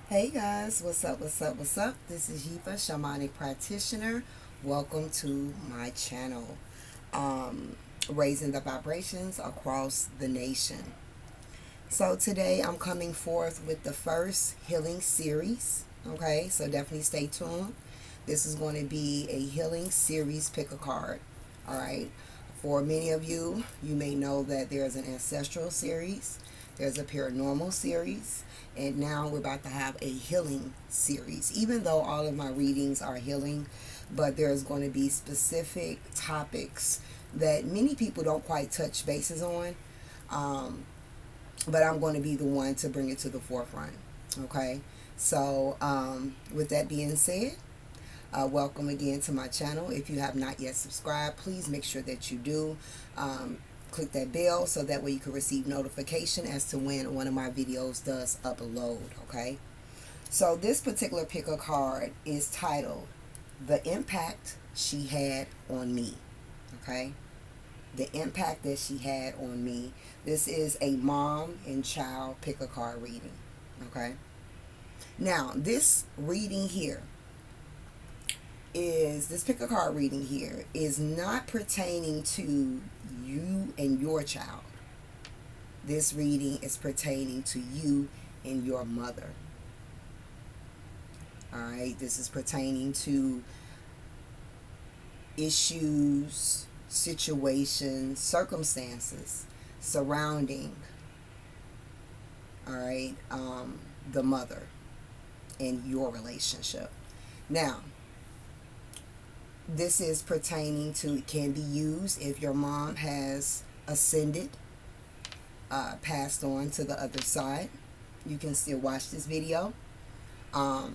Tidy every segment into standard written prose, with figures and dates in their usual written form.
Hey guys, what's up, what's up, what's up? This is Yepa, shamanic practitioner. Welcome to my channel, raising the vibrations across the nation. So today I'm coming forth with the first healing series. Okay, so definitely stay tuned. This is going to be a healing series, pick a card. All right, for many of you, you may know that there's an ancestral series, there's a paranormal series, and now we're about to have a healing series. Even though all of my readings are healing, but there's going to be specific topics that many people don't quite touch bases on. But I'm going to be the one to bring it to the forefront. Okay, so with that being said, welcome again to my channel. If you have not yet subscribed, please make sure that you do. Click that bell so that way you can receive notification as to when one of my videos does upload. Okay, so this particular pick a card is titled "The Impact She Had on Me." Okay, the impact that she had on me. This is a mom and child pick a card reading. Okay, now this reading here is this pick a card reading here is not pertaining to you and your child. This reading is pertaining to you and your mother. All right, this is pertaining to issues, situations, circumstances surrounding, all right, the mother and your relationship. Now, this is pertaining to, it can be used if your mom has ascended, passed on to the other side. You can still watch this video. But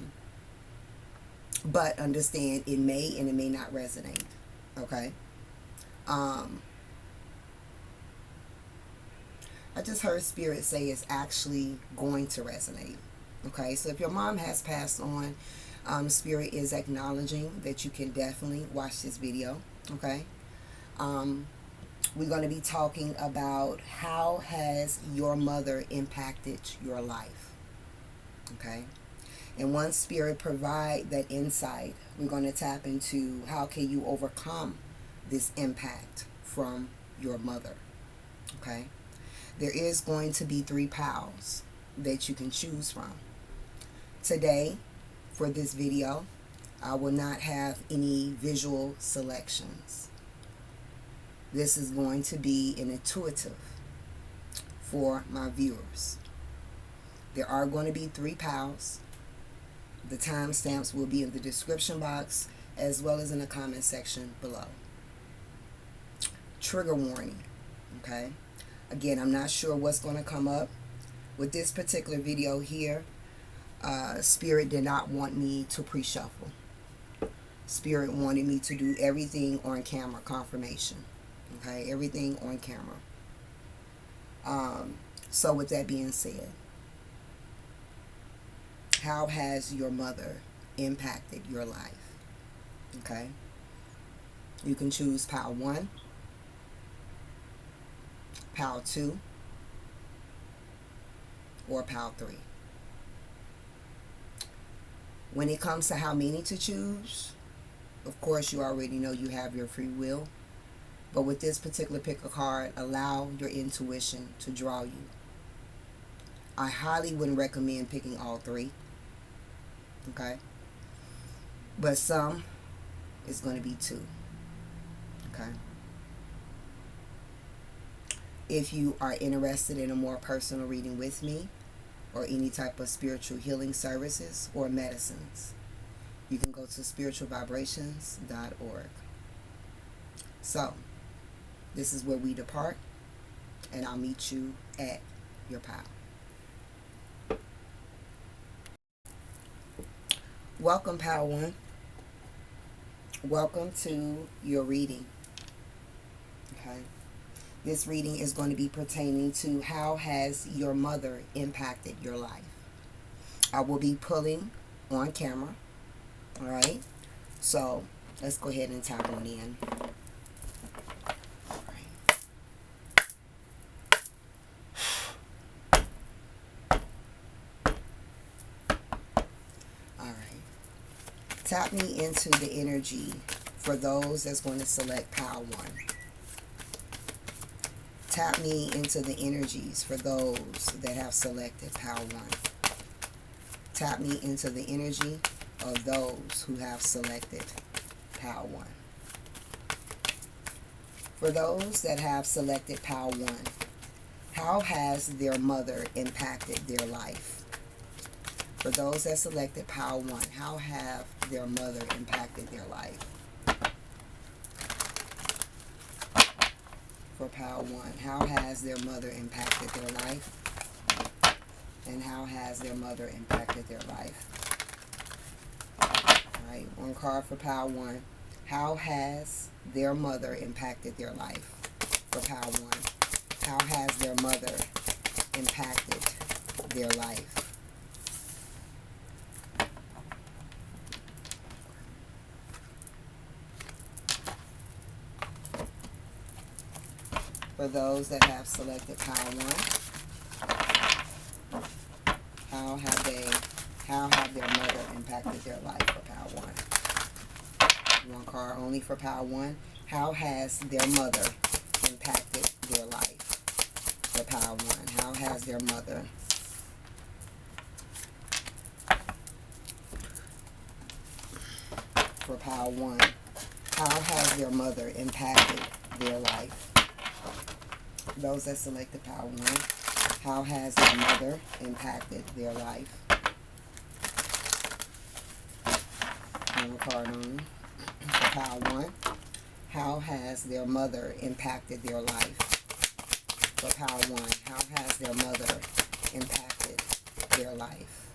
understand it may and it may not resonate. Okay. I just heard spirit say it's actually going to resonate. Okay, so if your mom has passed on, spirit is acknowledging that you can definitely watch this video. Okay, we're going to be talking about how has your mother impacted your life. Okay, and once spirit provide that insight, we're going to tap into how can you overcome this impact from your mother. Okay, there is going to be 3 piles that you can choose from. Today, for this video, I will not have any visual selections. This is going to be an intuitive for my viewers. There are going to be 3 piles. The timestamps will be in the description box as well as in the comment section below. Trigger warning. Okay. Again, I'm not sure what's going to come up with this particular video here. Spirit did not want me to pre-shuffle. Spirit wanted me to do everything on camera, confirmation. Okay, everything on camera. So with that being said, how has your mother impacted your life? Okay, you can choose pile 1, pile 2, or pile 3. When it comes to how many to choose, of course you already know you have your free will. But with this particular pick a card, allow your intuition to draw you. I highly wouldn't recommend picking all 3. Okay? But some, it's going to be 2. Okay? If you are interested in a more personal reading with me, or any type of spiritual healing services or medicines, you can go to spiritualvibrations.org. So, this is where we depart, and I'll meet you at your pile. Welcome, pile 1. Welcome to your reading. Okay. This reading is going to be pertaining to how has your mother impacted your life. I will be pulling on camera. All right. So let's go ahead and tap on in. All right. Tap me into the energy for those that's going to select pile 1. Tap me into the energies for those that have selected pile 1. Tap me into the energy of those who have selected pile 1. For those that have selected pile 1, how has their mother impacted their life? For those that selected pile 1, how have their mother impacted their life? For pile 1, how has their mother impacted their life? And how has their mother impacted their life? Alright, one card for pile 1. How has their mother impacted their life? For pile 1, how has their mother impacted their life? For those that have selected pile 1, how have their mother impacted their life? For pile 1. One card only for pile 1. How has their mother impacted their life? For pile 1. How has their mother for pile 1? How has their mother impacted their life? Those that selected pile 1, how has their mother impacted their life? One card only for pile 1. How has their mother impacted their life? For pile 1, how has their mother impacted their life?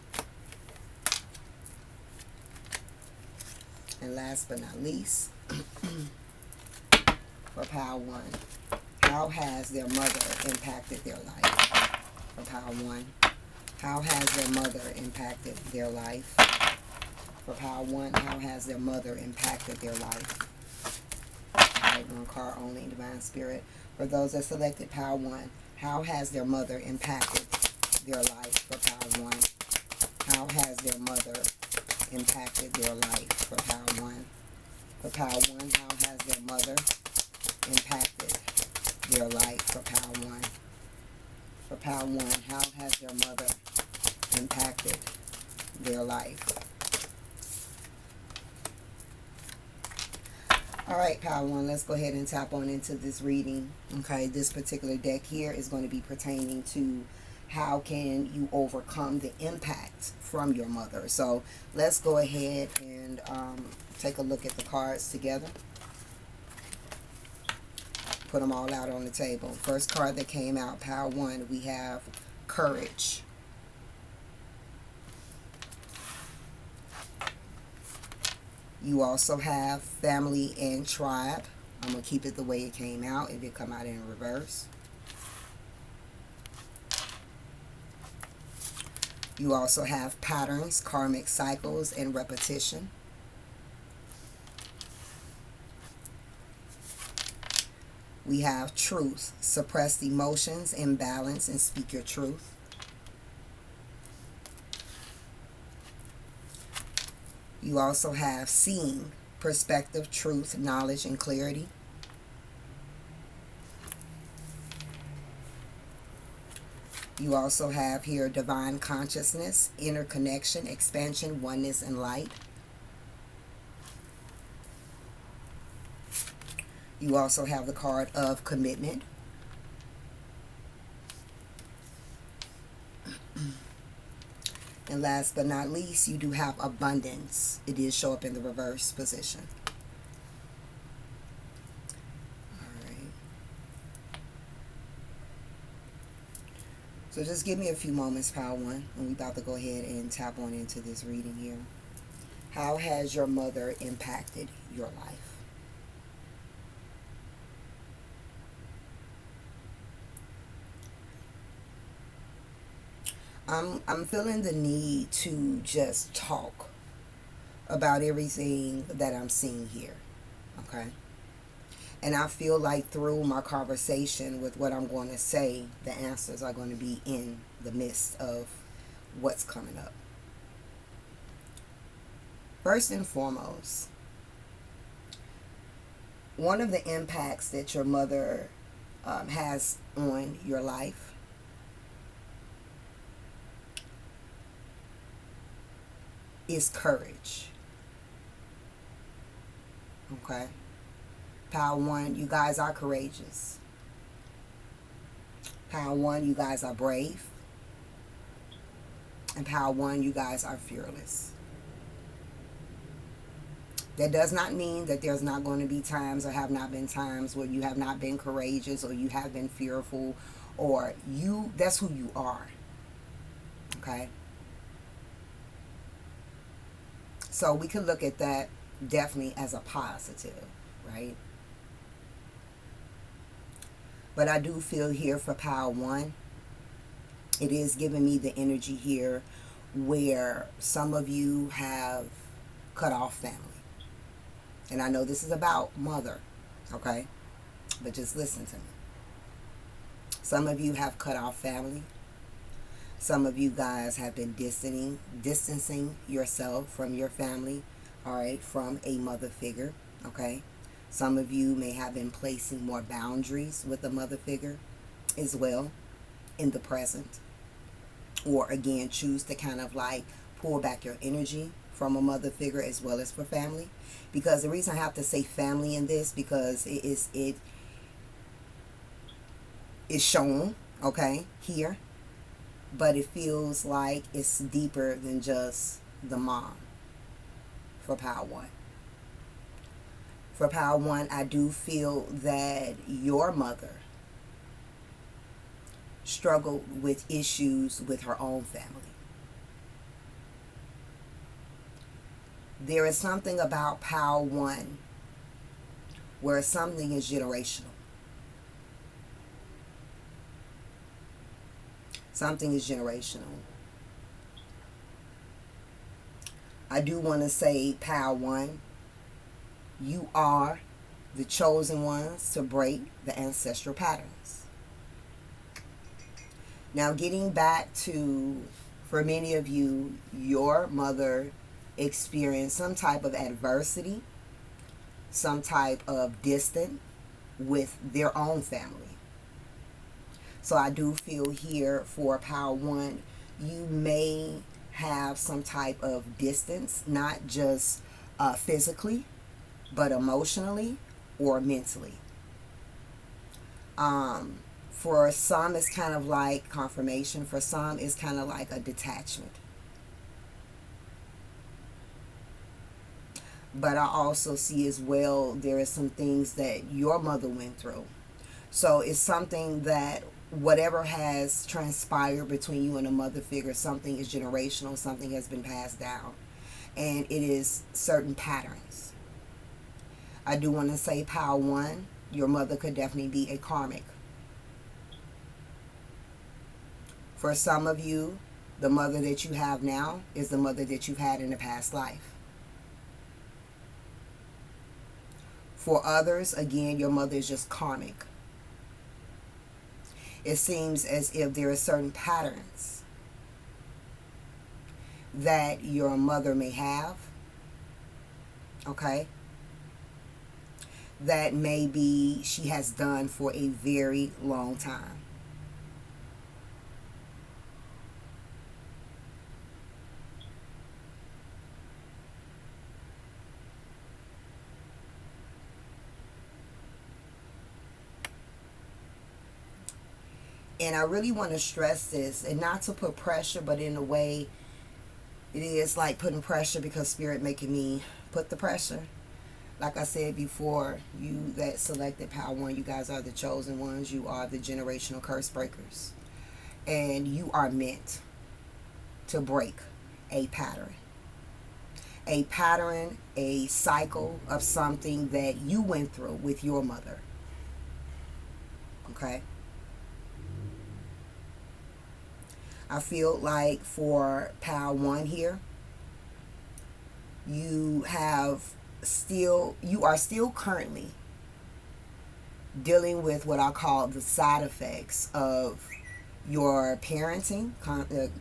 And last but not least, for pile 1, how has their mother impacted their life? For pile 1, how has their mother impacted their life? For pile 1, how has their mother impacted their life? Alright, one card only, Divine Spirit. For those that selected pile 1, how has their mother impacted their life? For pile 1, how has their mother impacted their life? For pile 1. For pile 1, how has their mother impacted their life? For pile 1. For pile 1, how has their mother impacted their life? Alright, pile 1, let's go ahead and tap on into this reading. Okay, this particular deck here is going to be pertaining to how can you overcome the impact from your mother. So let's go ahead and take a look at the cards together. Put them all out on the table. First card that came out, pile 1, we have courage. You also have family and tribe. I'm going to keep it the way it came out. It did come out in reverse. You also have patterns, karmic cycles, and repetition. We have truth, suppressed emotions, imbalance, and speak your truth. You also have seeing, perspective, truth, knowledge, and clarity. You also have here divine consciousness, interconnection, expansion, oneness, and light. You also have the card of commitment. And last but not least, you do have abundance. It did show up in the reverse position. Alright. So just give me a few moments, pile 1, and we're about to go ahead and tap on into this reading here. How has your mother impacted your life? I'm feeling the need to just talk about everything that I'm seeing here, okay? And I feel like through my conversation with what I'm going to say, the answers are going to be in the midst of what's coming up. First and foremost, one of the impacts that your mother has on your life is courage. Okay? Power one, you guys are courageous. Power one, you guys are brave. And power one, you guys are fearless. That does not mean that there's not going to be times or have not been times where you have not been courageous or you have been fearful, or that's who you are. Okay? So we can look at that definitely as a positive, right? But I do feel here for power one, it is giving me the energy here where some of you have cut off family. And I know this is about mother, okay? But just listen to me. Some of you have cut off family. Some of you guys have been distancing yourself from your family, all right, from a mother figure, okay? Some of you may have been placing more boundaries with a mother figure as well in the present. Or again, choose to kind of like pull back your energy from a mother figure as well as for family. Because the reason I have to say family in this, because it is shown, okay, here. But it feels like it's deeper than just the mom for power one. For power one, I do feel that your mother struggled with issues with her own family. There is something about power one where something is generational. Something is generational. I do want to say, power one, you are the chosen ones to break the ancestral patterns. Now, getting back to, for many of you, your mother experienced some type of adversity, some type of distance with their own family. So I do feel here for power one, you may have some type of distance, not just physically, but emotionally or mentally. For some, it's kind of like confirmation. For some, it's kind of like a detachment. But I also see as well, there is some things that your mother went through. So it's something that whatever has transpired between you and a mother figure, something is generational, something has been passed down. And it is certain patterns. I do want to say, power one, your mother could definitely be a karmic. For some of you, the mother that you have now is the mother that you've had in a past life. For others, again, your mother is just karmic. It seems as if there are certain patterns that your mother may have, okay, that maybe she has done for a very long time. And I really want to stress this, and not to put pressure, but in a way, it is like putting pressure because Spirit making me put the pressure. Like I said before, you that selected power one, you guys are the chosen ones. You are the generational curse breakers. And you are meant to break a pattern. A pattern, a cycle of something that you went through with your mother. Okay? I feel like for power one here, you are still currently dealing with what I call the side effects of your parenting,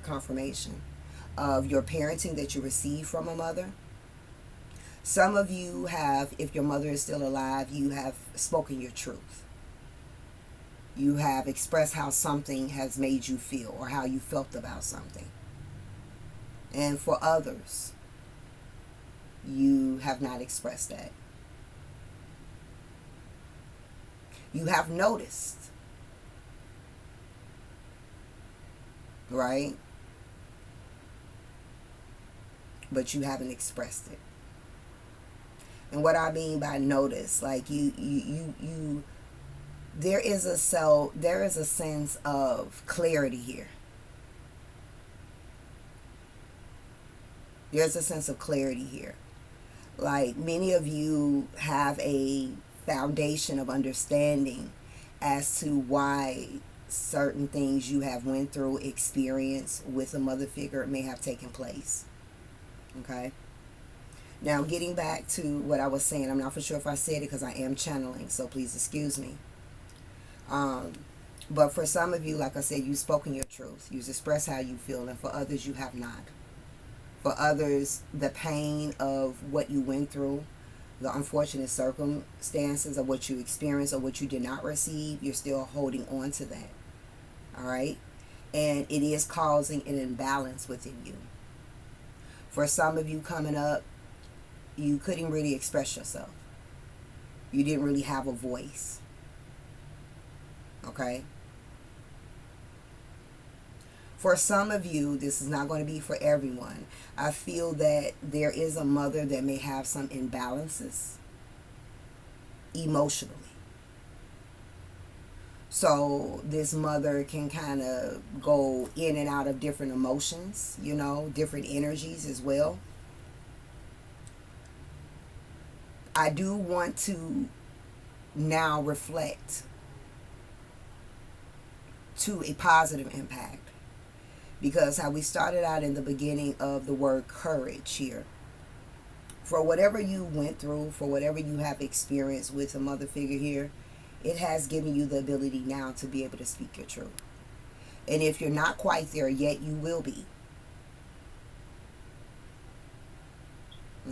confirmation of your parenting that you received from a mother. Some of you have, if your mother is still alive, you have spoken your truth. You have expressed how something has made you feel or how you felt about something. And for others, you have not expressed that. You have noticed, right? But you haven't expressed it. And what I mean by notice, like you there is a sense of clarity here. There's a sense of clarity here. Like, many of you have a foundation of understanding as to why certain things you have went through, experience with a mother figure may have taken place. Okay? Now, getting back to what I was saying, I'm not for sure if I said it because I am channeling, so please excuse me. But for some of you, like I said, you've spoken your truth. You've expressed how you feel, and for others, you have not. For others, the pain of what you went through, the unfortunate circumstances of what you experienced or what you did not receive, you're still holding on to that. All right? And it is causing an imbalance within you. For some of you coming up, you couldn't really express yourself. You didn't really have a voice. Okay? For some of you, this is not going to be for everyone. I feel that there is a mother that may have some imbalances emotionally. So this mother can kind of go in and out of different emotions, you know, different energies as well. I do want to now reflect to a positive impact. Because how we started out in the beginning of the word courage here. For whatever you went through, for whatever you have experienced with a mother figure here, it has given you the ability now to be able to speak your truth. And if you're not quite there yet, you will be.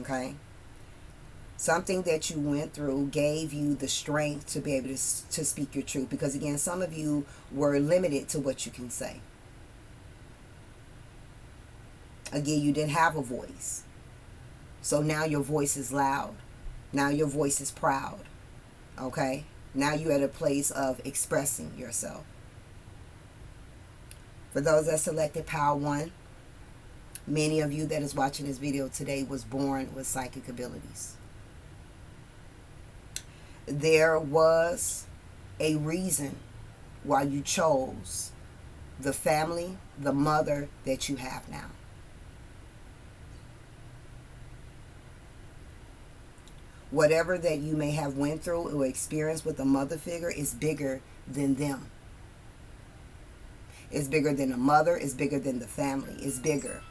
Okay? Something that you went through gave you the strength to be able to speak your truth. Because again, some of you were limited to what you can say. Again, you didn't have a voice. So now your voice is loud. Now your voice is proud. Okay? Now you're at a place of expressing yourself. For those that selected Power 1, many of you that is watching this video today was born with psychic abilities. There was a reason why you chose the family, the mother that you have now. Whatever that you may have went through or experienced with a mother figure is bigger than them. It's bigger than a mother. It's bigger than the family. It's bigger.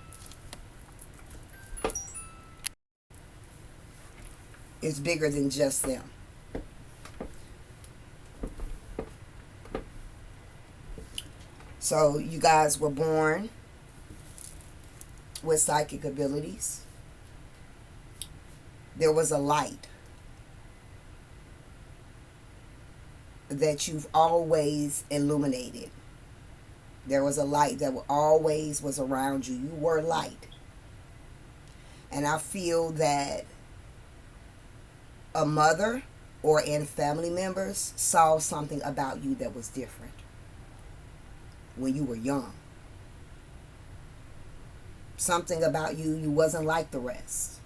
It's bigger than just them. So you guys were born with psychic abilities. There was a light that you've always illuminated. There was a light that always was around you. You were light. And I feel that a mother or in family members saw something about you that was different when you were young. Something about you, you wasn't like the rest.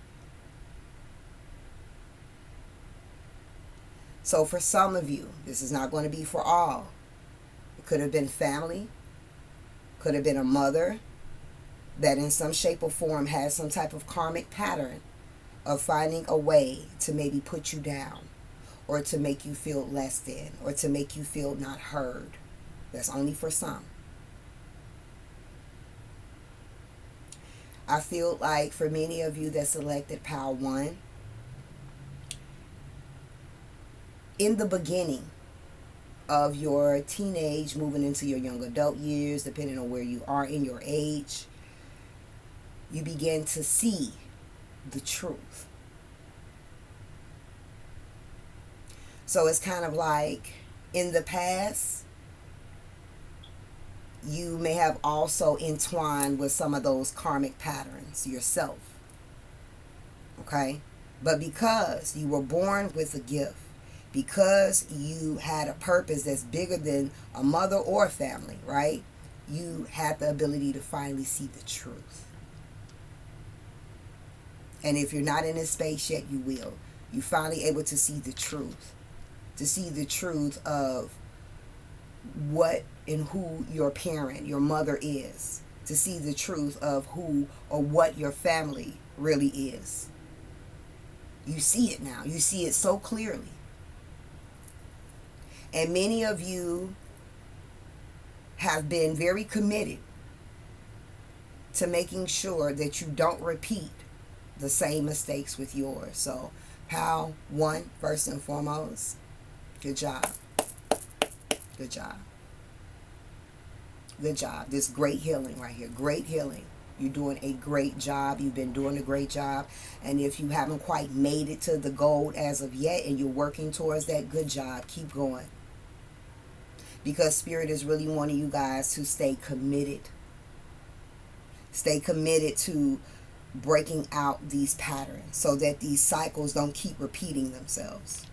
So for some of you, this is not going to be for all. It could have been family, could have been a mother that in some shape or form has some type of karmic pattern of finding a way to maybe put you down or to make you feel less than or to make you feel not heard. That's only for some. I feel like for many of you that selected Power 1, in the beginning of your teenage, moving into your young adult years, depending on where you are in your age, you begin to see the truth. So it's kind of like in the past, you may have also entwined with some of those karmic patterns yourself. Okay? But because you were born with a gift, because you had a purpose that's bigger than a mother or a family, right? You had the ability to finally see the truth. And if you're not in this space yet, you will. You're finally able to see the truth. To see the truth of what and who your parent, your mother is. To see the truth of who or what your family really is. You see it now. You see it so clearly. And many of you have been very committed to making sure that you don't repeat the same mistakes with yours. So, pal, one, first and foremost, good job. Good job. Good job. This great healing right here. Great healing. You're doing a great job. You've been doing a great job. And if you haven't quite made it to the goal as of yet and you're working towards that, good job. Keep going. Because Spirit is really wanting you guys to stay committed. Stay committed to breaking out these patterns so that these cycles don't keep repeating themselves.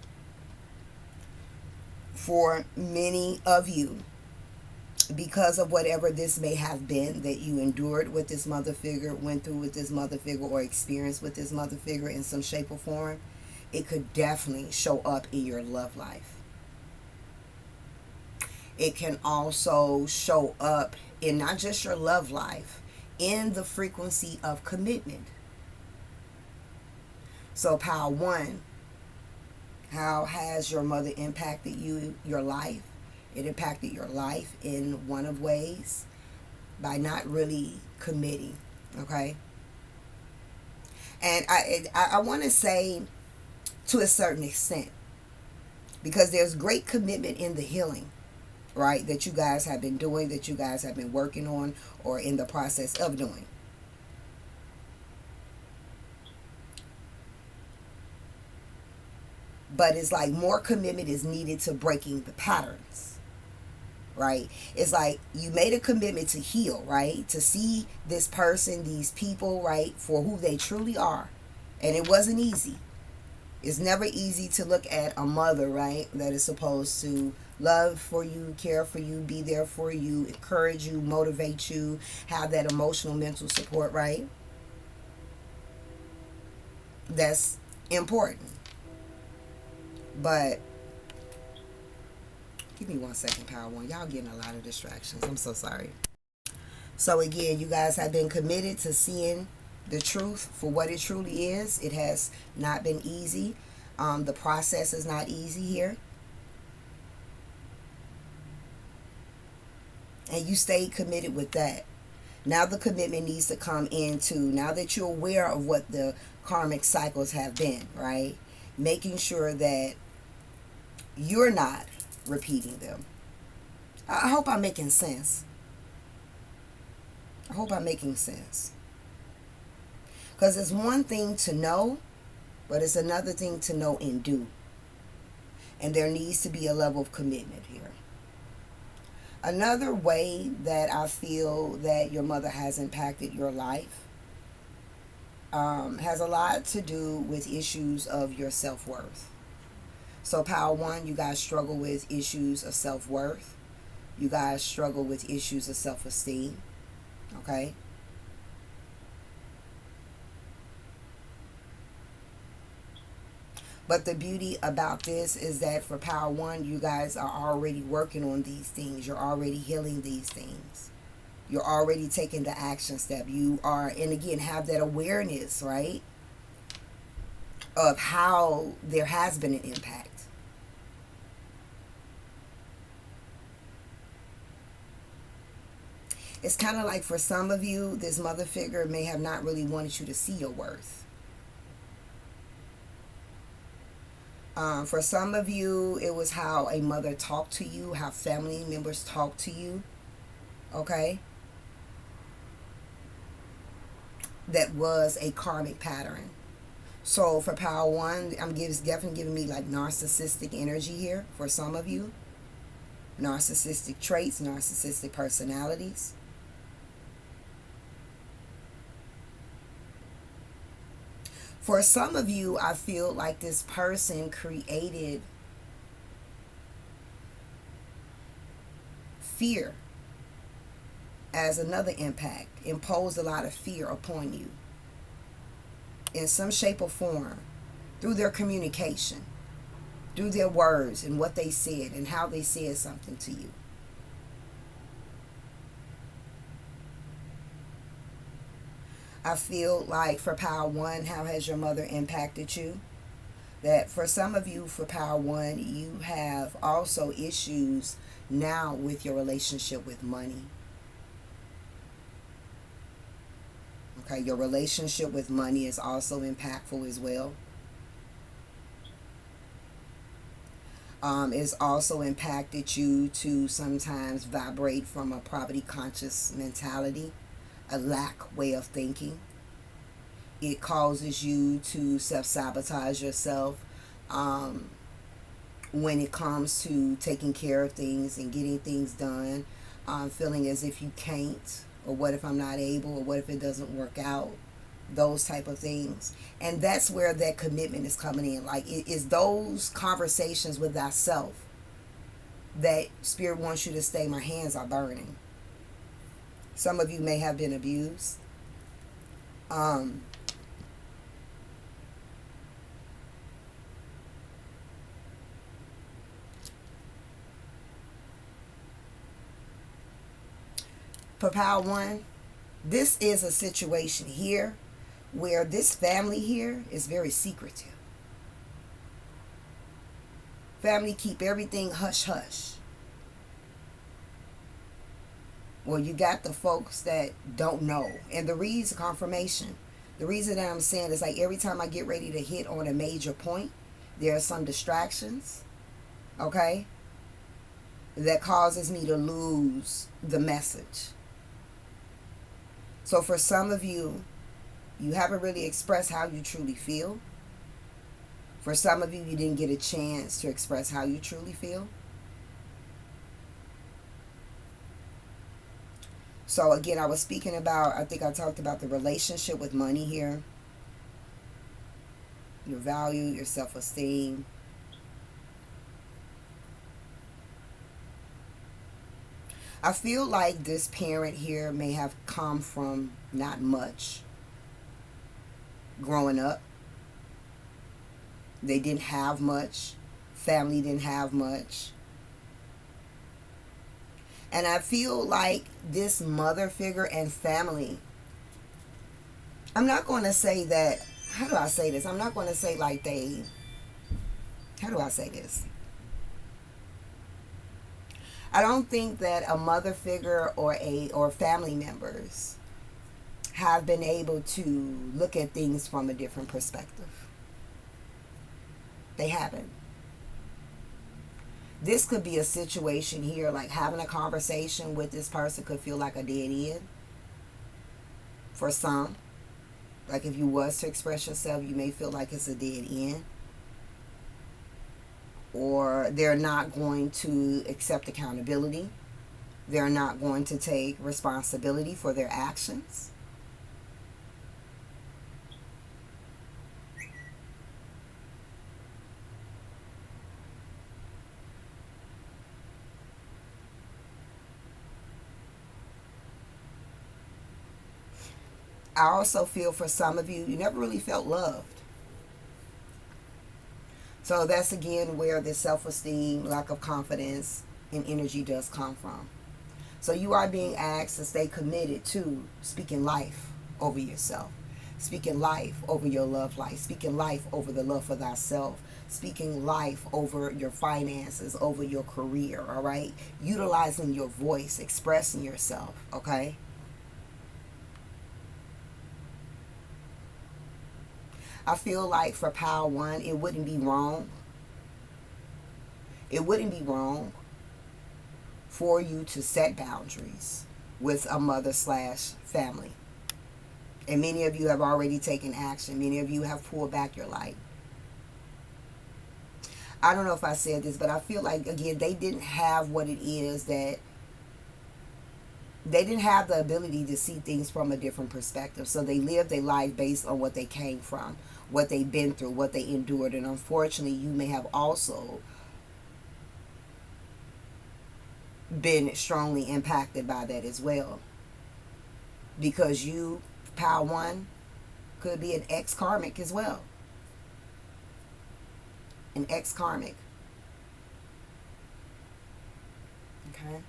For many of you, because of whatever this may have been that you endured with this mother figure, went through with this mother figure, or experienced with this mother figure in some shape or form, it could definitely show up in your love life. It can also show up in not just your love life, in the frequency of commitment. So, pile one, how has your mother impacted you, your life? It impacted your life in one of ways by not really committing, okay? And I want to say to a certain extent, because there's great commitment in the healing, right, that you guys have been doing, that you guys have been working on or in the process of doing. But it's like more commitment is needed to breaking the patterns, right? It's like you made a commitment to heal, right? To see this person, these people, right, for who they truly are. And it wasn't easy. It's never easy to look at a mother, right, that is supposed to love for you, care for you, be there for you, encourage you, motivate you, have that emotional, mental support, right? That's important. But give me 1 second, Power One. Y'all getting a lot of distractions. I'm so sorry. So again, you guys have been committed to seeing the truth for what it truly is. It has not been easy. The process is not easy here. And you stayed committed with that. Now the commitment needs to come into, now that you're aware of what the karmic cycles have been, right? Making sure that you're not repeating them. I hope I'm making sense. I hope I'm making sense. Because it's one thing to know, but it's another thing to know and do. And there needs to be a level of commitment here. Another way that I feel that your mother has impacted your life has a lot to do with issues of your self-worth. So Power One, you guys struggle with issues of self-worth. You guys struggle with issues of self-esteem. Okay? But the beauty about this is that for Power One, you guys are already working on these things. You're already healing these things. You're already taking the action step. You are, and again, have that awareness, right, of how there has been an impact. It's kind of like for some of you, this mother figure may have not really wanted you to see your worth. For some of you, it was how a mother talked to you, how family members talked to you, okay? That was a karmic pattern. So for power one, it's definitely giving me like narcissistic energy here for some of you. Narcissistic traits, narcissistic personalities. For some of you, I feel like this person created fear as another impact, imposed a lot of fear upon you in some shape or form through their communication, through their words and what they said and how they said something to you. I feel like for power one, how has your mother impacted you? That for some of you, for power one, you have also issues now with your relationship with money. Okay, your relationship with money is also impactful as well. It's also impacted you to sometimes vibrate from a poverty conscious mentality, a lack way of thinking. It causes you to self-sabotage yourself when it comes to taking care of things and getting things done, feeling as if you can't, or what if I'm not able, or what if it doesn't work out, those type of things. And that's where that commitment is coming in. Like, it is those conversations with thyself that Spirit wants you to stay. My hands are burning. Some of you may have been abused. For power one, this is a situation here where this family here is very secretive. Family keep everything hush hush. Well, you got the folks that don't know. And the reason, confirmation, the reason that I'm saying is like every time I get ready to hit on a major point, there are some distractions, okay, that causes me to lose the message. So for some of you, you haven't really expressed how you truly feel. For some of you, you didn't get a chance to express how you truly feel. So again, I was speaking about, I think I talked about the relationship with money here. Your value, your self-esteem. I feel like this parent here may have come from not much growing up. They didn't have much. Family didn't have much. And I feel like this mother figure and family, I'm not going to say that, how do I say this? I'm not going to say like they, how do I say this? I don't think that a mother figure or family members have been able to look at things from a different perspective. They haven't. This could be a situation here, like having a conversation with this person could feel like a dead end for some. Like if you was to express yourself, you may feel like it's a dead end. Or they're not going to accept accountability. They're not going to take responsibility for their actions. I also feel for some of you, you never really felt loved. So that's again where the self-esteem, lack of confidence, and energy does come from. So you are being asked to stay committed to speaking life over yourself, speaking life over your love life, speaking life over the love for thyself, speaking life over your finances, over your career, all right? Utilizing your voice, expressing yourself, okay? I feel like for power one, it wouldn't be wrong. It wouldn't be wrong for you to set boundaries with a mother slash family. And many of you have already taken action. Many of you have pulled back your light. I don't know if I said this, but I feel like, again, they didn't have what it is that they didn't have the ability to see things from a different perspective. So they lived their life based on what they came from, what they've been through, what they endured. And unfortunately, you may have also been strongly impacted by that as well. Because you, Pile 1, could be an ex-karmic as well. An ex-karmic. Okay?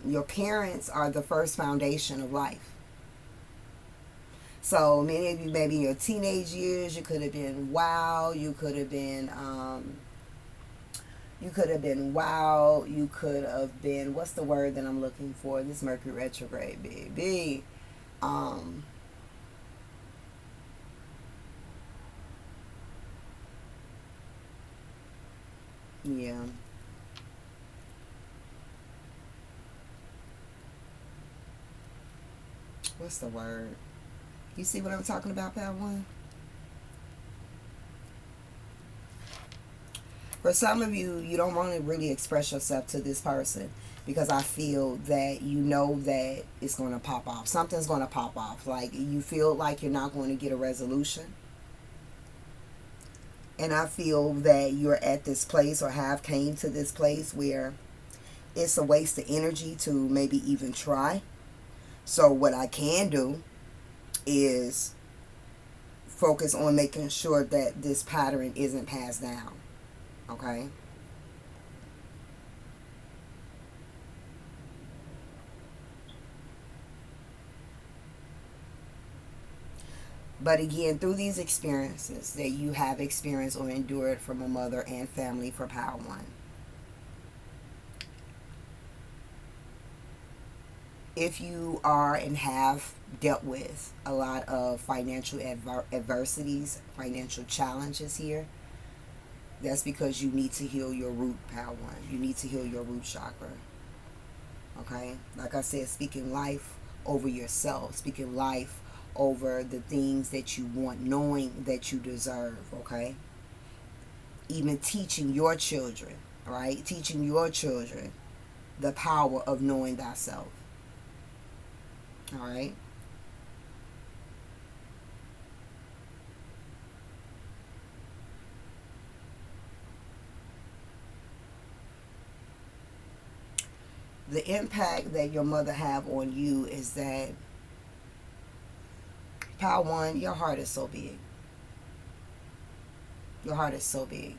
Your parents are the first foundation of life. So many of you, maybe in your teenage years, you could have been wild. You could have been wild. You could have been, what's the word that I'm looking for? This Mercury retrograde, baby. Yeah. What's the word? You see what I'm talking about, Pal 1? For some of you, you don't want to really express yourself to this person because I feel that you know that it's going to pop off. Something's going to pop off. Like, you feel like you're not going to get a resolution. And I feel that you're at this place or have came to this place where it's a waste of energy to maybe even try. So what I can do is focus on making sure that this pattern isn't passed down. Okay? But again, through these experiences that you have experienced or endured from a mother and family for Pile 1, if you are and have dealt with a lot of financial adversities, financial challenges here, that's because you need to heal your root, Pile 1. You need to heal your root chakra. Okay? Like I said, speaking life over yourself, speaking life over the things that you want, knowing that you deserve, okay? Even teaching your children, right? Teaching your children the power of knowing thyself. All right? The impact that your mother have on you is that, Pile 1, your heart is so big. Your heart is so big.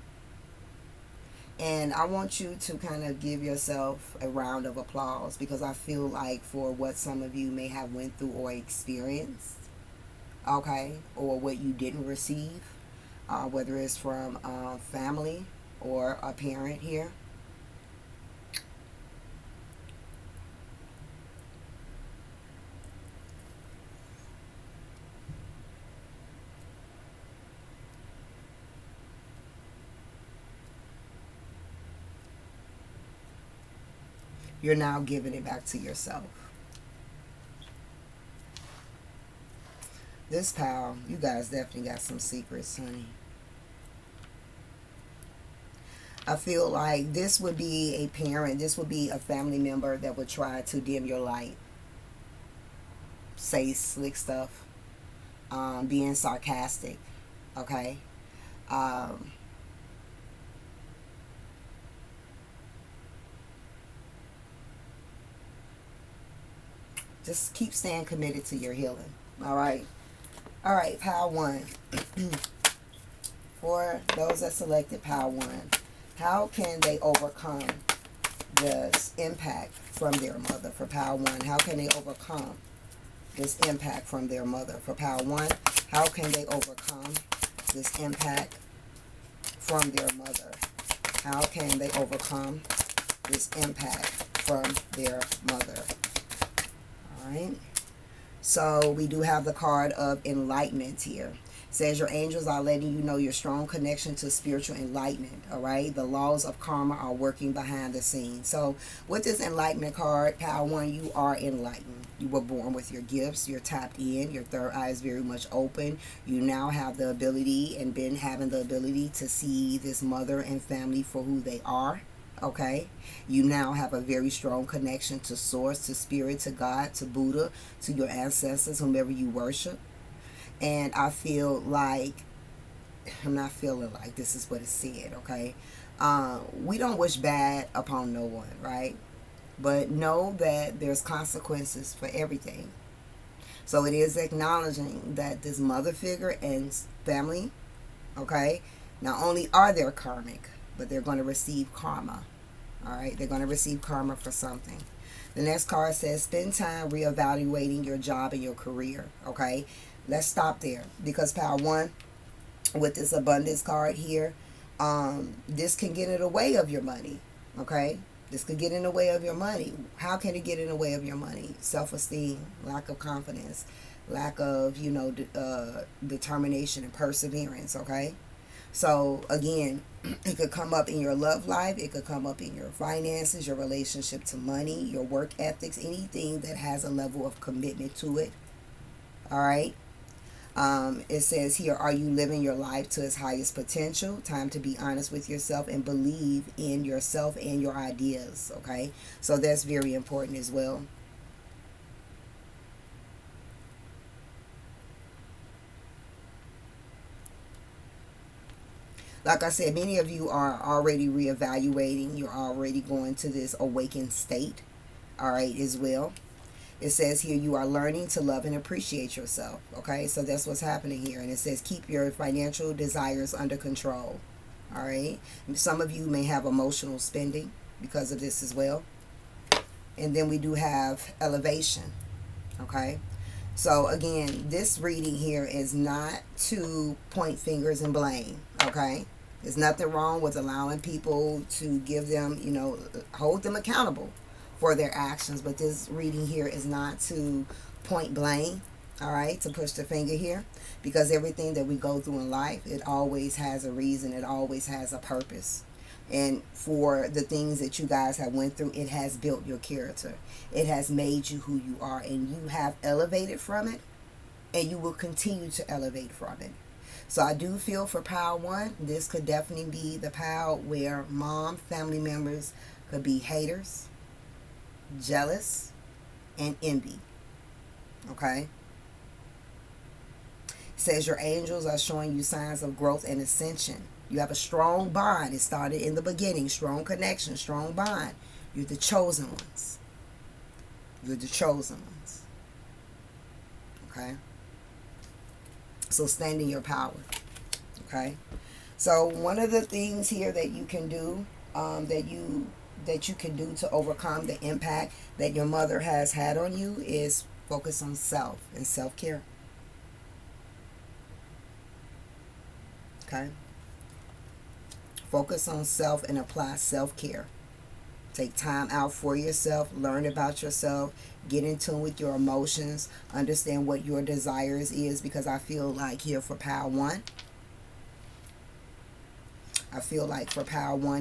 And I want you to kind of give yourself a round of applause because I feel like for what some of you may have went through or experienced, okay, or what you didn't receive, whether it's from family or a parent here. You're now giving it back to yourself. This pal, you guys definitely got some secrets, honey. I feel like this would be a parent, this would be a family member that would try to dim your light. Say slick stuff. Being sarcastic. Okay? Just keep staying committed to your healing. All right? All right, Pile 1. For those that selected Pile 1, how can they overcome this impact from their mother? For Pile 1, how can they overcome this impact from their mother? For Pile 1, how can they overcome this impact from their mother? How can they overcome this impact from their mother? All right. So we do have the card of enlightenment here. Says your angels are letting you know your strong connection to spiritual enlightenment. All right, the laws of karma are working behind the scenes. So with this enlightenment card, Power One, you are enlightened. You were born with your gifts. You're tapped in. Your third eye is very much open. You now have the ability and been having the ability to see this mother and family for who they are. Okay, you now have a very strong connection to source, to spirit, to God, to Buddha, to your ancestors, whomever you worship. And I feel like, I'm not feeling like, this is what it said, okay? We don't wish bad upon no one, right? But know that there's consequences for everything. So it is acknowledging that this mother figure and family, okay, not only are they karmic, but they're going to receive karma. All right, they're going to receive karma for something. The next card says spend time reevaluating your job and your career. Okay, let's stop there, because Power One, with this abundance card here, this can get in the way of your money. Okay, this could get in the way of your money. How can it get in the way of your money? Self-esteem, lack of confidence, lack of determination and perseverance. Okay, so again, it could come up in your love life. It could come up in your finances, your relationship to money, your work ethics, anything that has a level of commitment to it. All right. It says here, are you living your life to its highest potential? Time to be honest with yourself and believe in yourself and your ideas. Okay. So that's very important as well. Like I said, many of you are already reevaluating. You're already going to this awakened state, all right, as well. It says here you are learning to love and appreciate yourself, okay? So that's what's happening here. And it says keep your financial desires under control, all right? Some of you may have emotional spending because of this as well. And then we do have elevation, okay? So again, this reading here is not to point fingers and blame, okay? There's nothing wrong with allowing people to give them, hold them accountable for their actions. But this reading here is not to point blame, all right, to push the finger here. Because everything that we go through in life, it always has a reason. It always has a purpose. And for the things that you guys have went through, it has built your character. It has made you who you are. And you have elevated from it. And you will continue to elevate from it. So I do feel for Power One, this could definitely be the power where mom, family members could be haters, jealous, and envy. Okay? It says your angels are showing you signs of growth and ascension. You have a strong bond. It started in the beginning. Strong connection, strong bond. You're the chosen ones. You're the chosen ones. Okay? So stand in your power. Okay? So one of the things here that you can do, that you can do to overcome the impact that your mother has had on you, is focus on self and self-care. Okay? Focus on self and apply self-care. Take time out for yourself. Learn about yourself. Get in tune with your emotions. Understand what your desires is. Because I feel like here for Power One,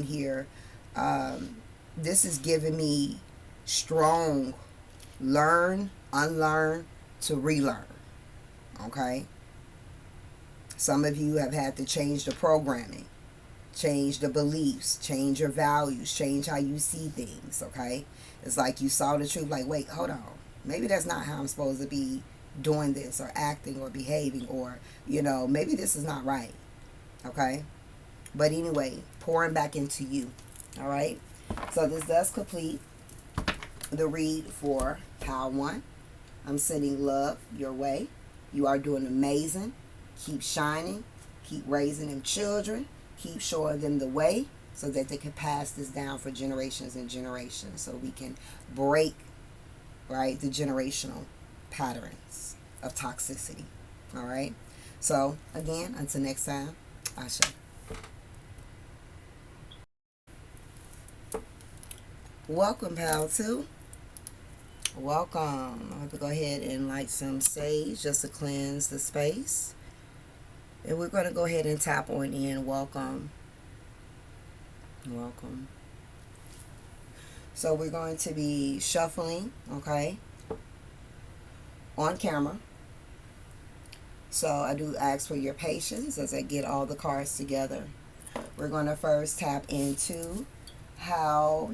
here, this is giving me strong learn, unlearn, to relearn. Okay? Some of you have had to change the programming. Change the beliefs, change your values, change how you see things, okay? It's like you saw the truth, like, wait, hold on. Maybe that's not how I'm supposed to be doing this or acting or behaving, or, maybe this is not right, okay? But anyway, pouring back into you, all right? So this does complete the read for Power One. I'm sending love your way. You are doing amazing. Keep shining. Keep raising them children. Keep showing them the way so that they can pass this down for generations and generations, so we can break, right, the generational patterns of toxicity. All right? So, again, until next time, Asha. Welcome, pal, too. Welcome. I'm going to go ahead and light some sage just to cleanse the space. And we're going to go ahead and tap on in. Welcome. Welcome. So we're going to be shuffling, okay, on camera. So I do ask for your patience as I get all the cards together. We're going to first tap into how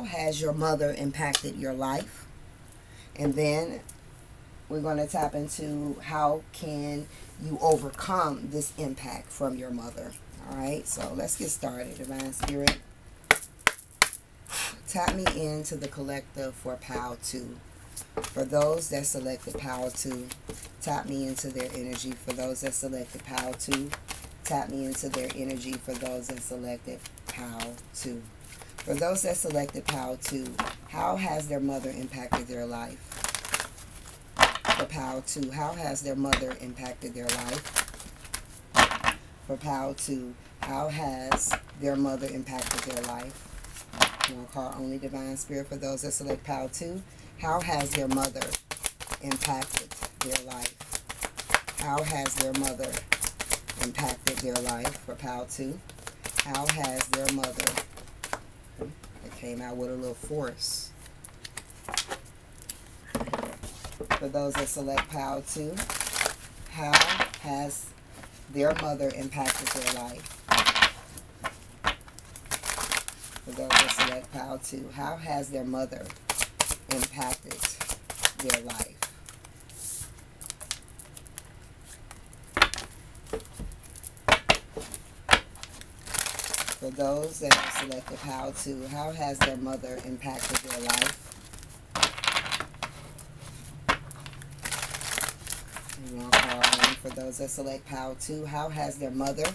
has your mother impacted your life? And then we're going to tap into how can you overcome this impact from your mother. All right, so let's get started. Divine Spirit, tap me into the collective for Pile 2. For those that selected Pile 2, tap me into their energy. For those that selected Pile 2, tap me into their energy. For those that selected Pile 2. For those that selected Pile 2, how has their mother impacted their life? For Pile 2, how has their mother impacted their life? For Pile 2, how has their mother impacted their life? One card only, Divine Spirit. For those that select Pile 2, how has their mother impacted their life? How has their mother impacted their life? For Pile 2, how has their mother... It came out with a little force. For those that select Pile 2, how has their mother impacted their life? For those that select Pile 2, how has their mother impacted their life? For those that have selected Pile 2, how has their mother impacted their life? For those that select Pile 2, how has their mother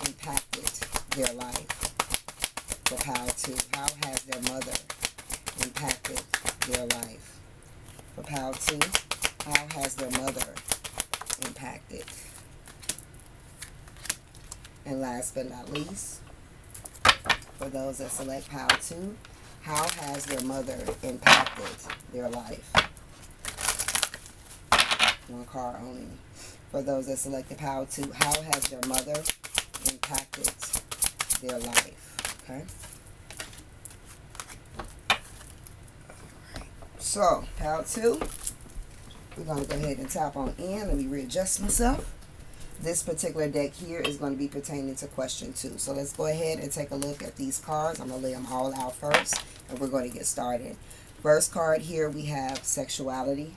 impacted their life? For Pile 2, how has their mother impacted their life? For Pile 2, how has their mother impacted? And last but not least, for those that select Pile 2, how has their mother impacted their life? One card only. For those that selected Pile 2, how has their mother impacted their life? Okay. So, Pile 2, we're going to go ahead and tap on in. Let me readjust myself. This particular deck here is going to be pertaining to question 2. So let's go ahead and take a look at these cards. I'm going to lay them all out first, and we're going to get started. First card here, we have sexuality.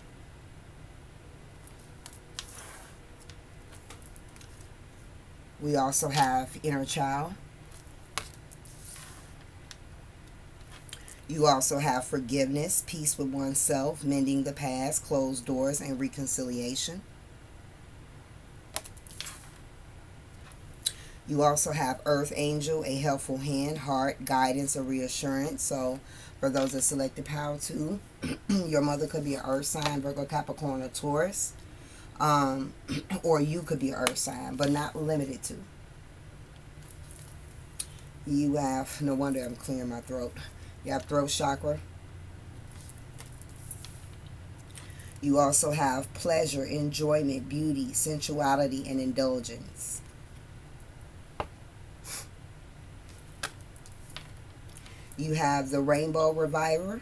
We also have inner child. You also have forgiveness, peace with oneself, mending the past, closed doors, and reconciliation. You also have earth angel, a helpful hand, heart, guidance, or reassurance. So for those that selected Pile 2, your mother could be an earth sign, Virgo, Capricorn, or Taurus. Or you could be an earth sign, but not limited to. You have, no wonder I'm clearing my throat. You have throat chakra. You also have pleasure, enjoyment, beauty, sensuality, and indulgence. You have the Rainbow Reviver.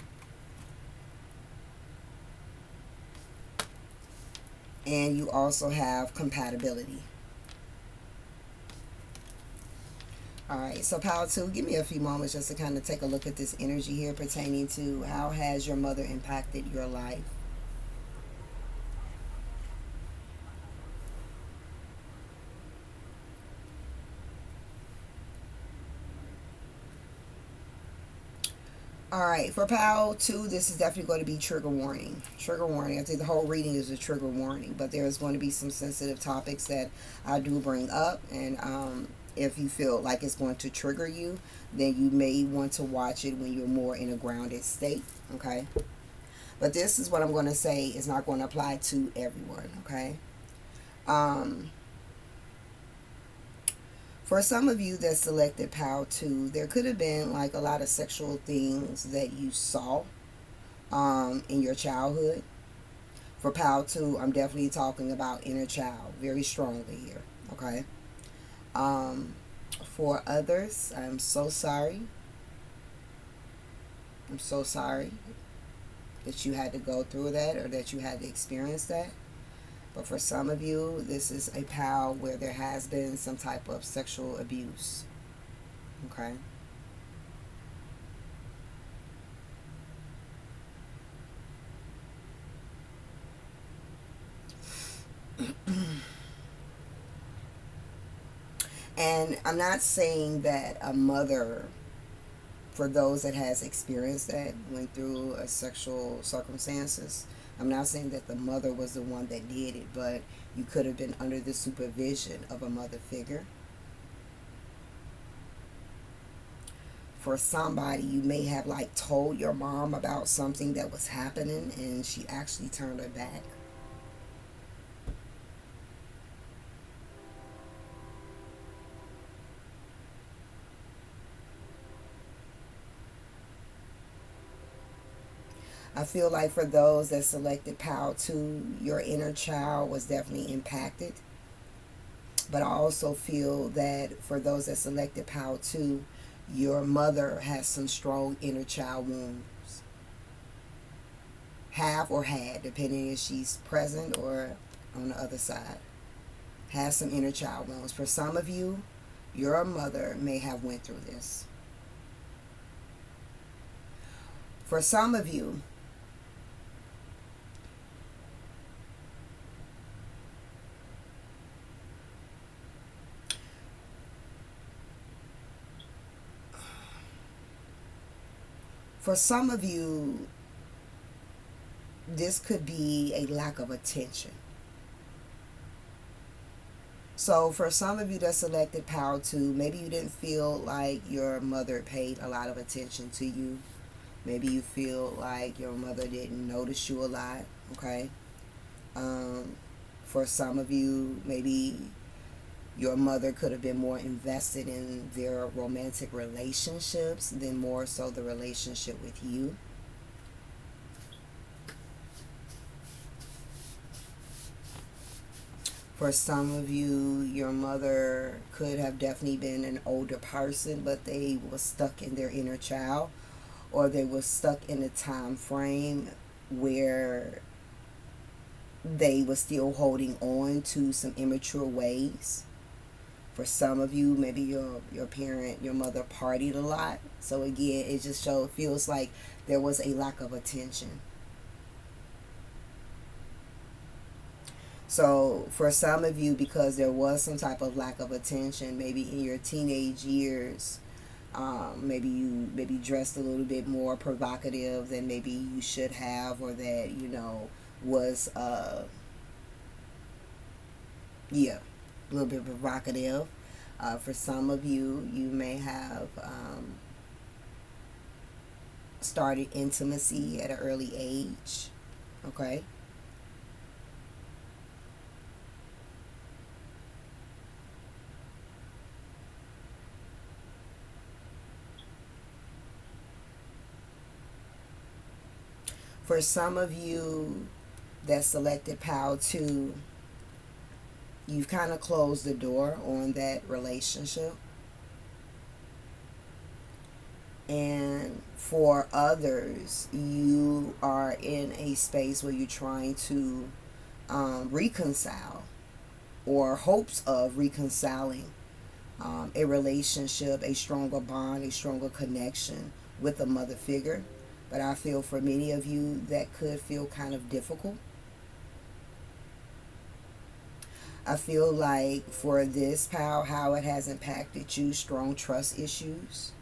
And you also have compatibility. Alright, so Pile 2, give me a few moments just to kind of take a look at this energy here pertaining to how has your mother impacted your life. Alright, for Pile 2, this is definitely going to be trigger warning. Trigger warning. I think the whole reading is a trigger warning, but there's going to be some sensitive topics that I do bring up, and if you feel like it's going to trigger you, then you may want to watch it when you're more in a grounded state, okay? But this is what I'm going to say is not going to apply to everyone, okay? For some of you that selected Pile 2, there could have been like a lot of sexual things that you saw in your childhood. For Pile 2, I'm definitely talking about inner child very strongly here. Okay. Um, for others, I'm so sorry. I'm so sorry that you had to go through that or that you had to experience that. But for some of you, this is a pal where there has been some type of sexual abuse. Okay. And I'm not saying that a mother, for those that has experienced that, went through a sexual circumstances, I'm not saying that the mother was the one that did it, but you could have been under the supervision of a mother figure. For somebody, you may have like told your mom about something that was happening and she actually turned her back. I feel like for those that selected PAL 2, your inner child was definitely impacted. But I also feel that for those that selected PAL 2, your mother has some strong inner child wounds. Have or had, depending if she's present or on the other side. Has some inner child wounds. For some of you, your mother may have went through this. For some of you, for some of you, this could be a lack of attention. So for some of you that selected Power 2, maybe you didn't feel like your mother paid a lot of attention to you. Maybe you feel like your mother didn't notice you a lot, okay? Um, for some of you, maybe your mother could have been more invested in their romantic relationships than more so the relationship with you. For some of you, your mother could have definitely been an older person, but they were stuck in their inner child, or they were stuck in a time frame where they were still holding on to some immature ways. For some of you, maybe your parent, your mother partied a lot. So again, it just feels like there was a lack of attention. So for some of you, because there was some type of lack of attention, maybe in your teenage years, maybe you maybe dressed a little bit more provocative than maybe you should have, or that was yeah, a little bit provocative. For some of you, you may have started intimacy at an early age. Okay. For some of you that selected PAL 2, you've kind of closed the door on that relationship. And for others, you are in a space where you're trying to reconcile, or hopes of reconciling a relationship, a stronger bond, a stronger connection with a mother figure. But I feel for many of you that could feel kind of difficult. I feel like for this pal, how it has impacted you, strong trust issues.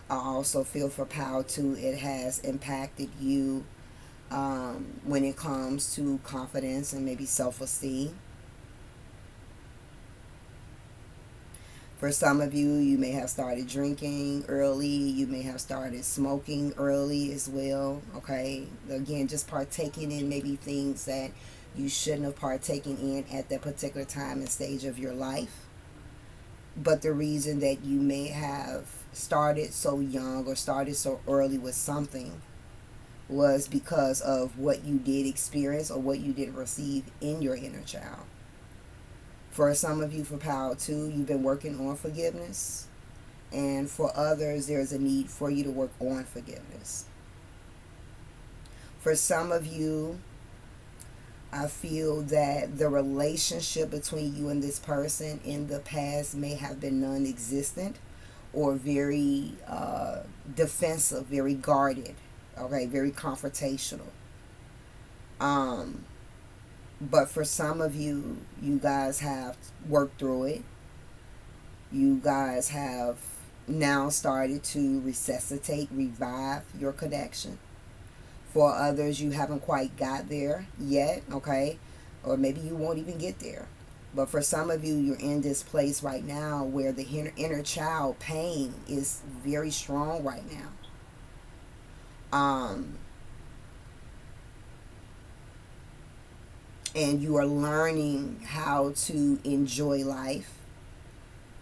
I also feel for pal too, it has impacted you when it comes to confidence and maybe self-esteem. For some of you, you may have started drinking early. You may have started smoking early as well. Okay. Again, just partaking in maybe things that you shouldn't have partaken in at that particular time and stage of your life. But the reason that you may have started so young or started so early with something was because of what you did experience or what you did receive in your inner child. For some of you, for Power 2, you've been working on forgiveness. And for others, there's a need for you to work on forgiveness. For some of you, I feel that the relationship between you and this person in the past may have been non-existent or very defensive, very guarded, okay, very confrontational. But for some of you, you guys have worked through it. You guys have now started to resuscitate, revive your connection. For others, you haven't quite got there yet, okay? Or maybe you won't even get there. But for some of you, you're in this place right now where the inner child pain is very strong right now. And you are learning how to enjoy life.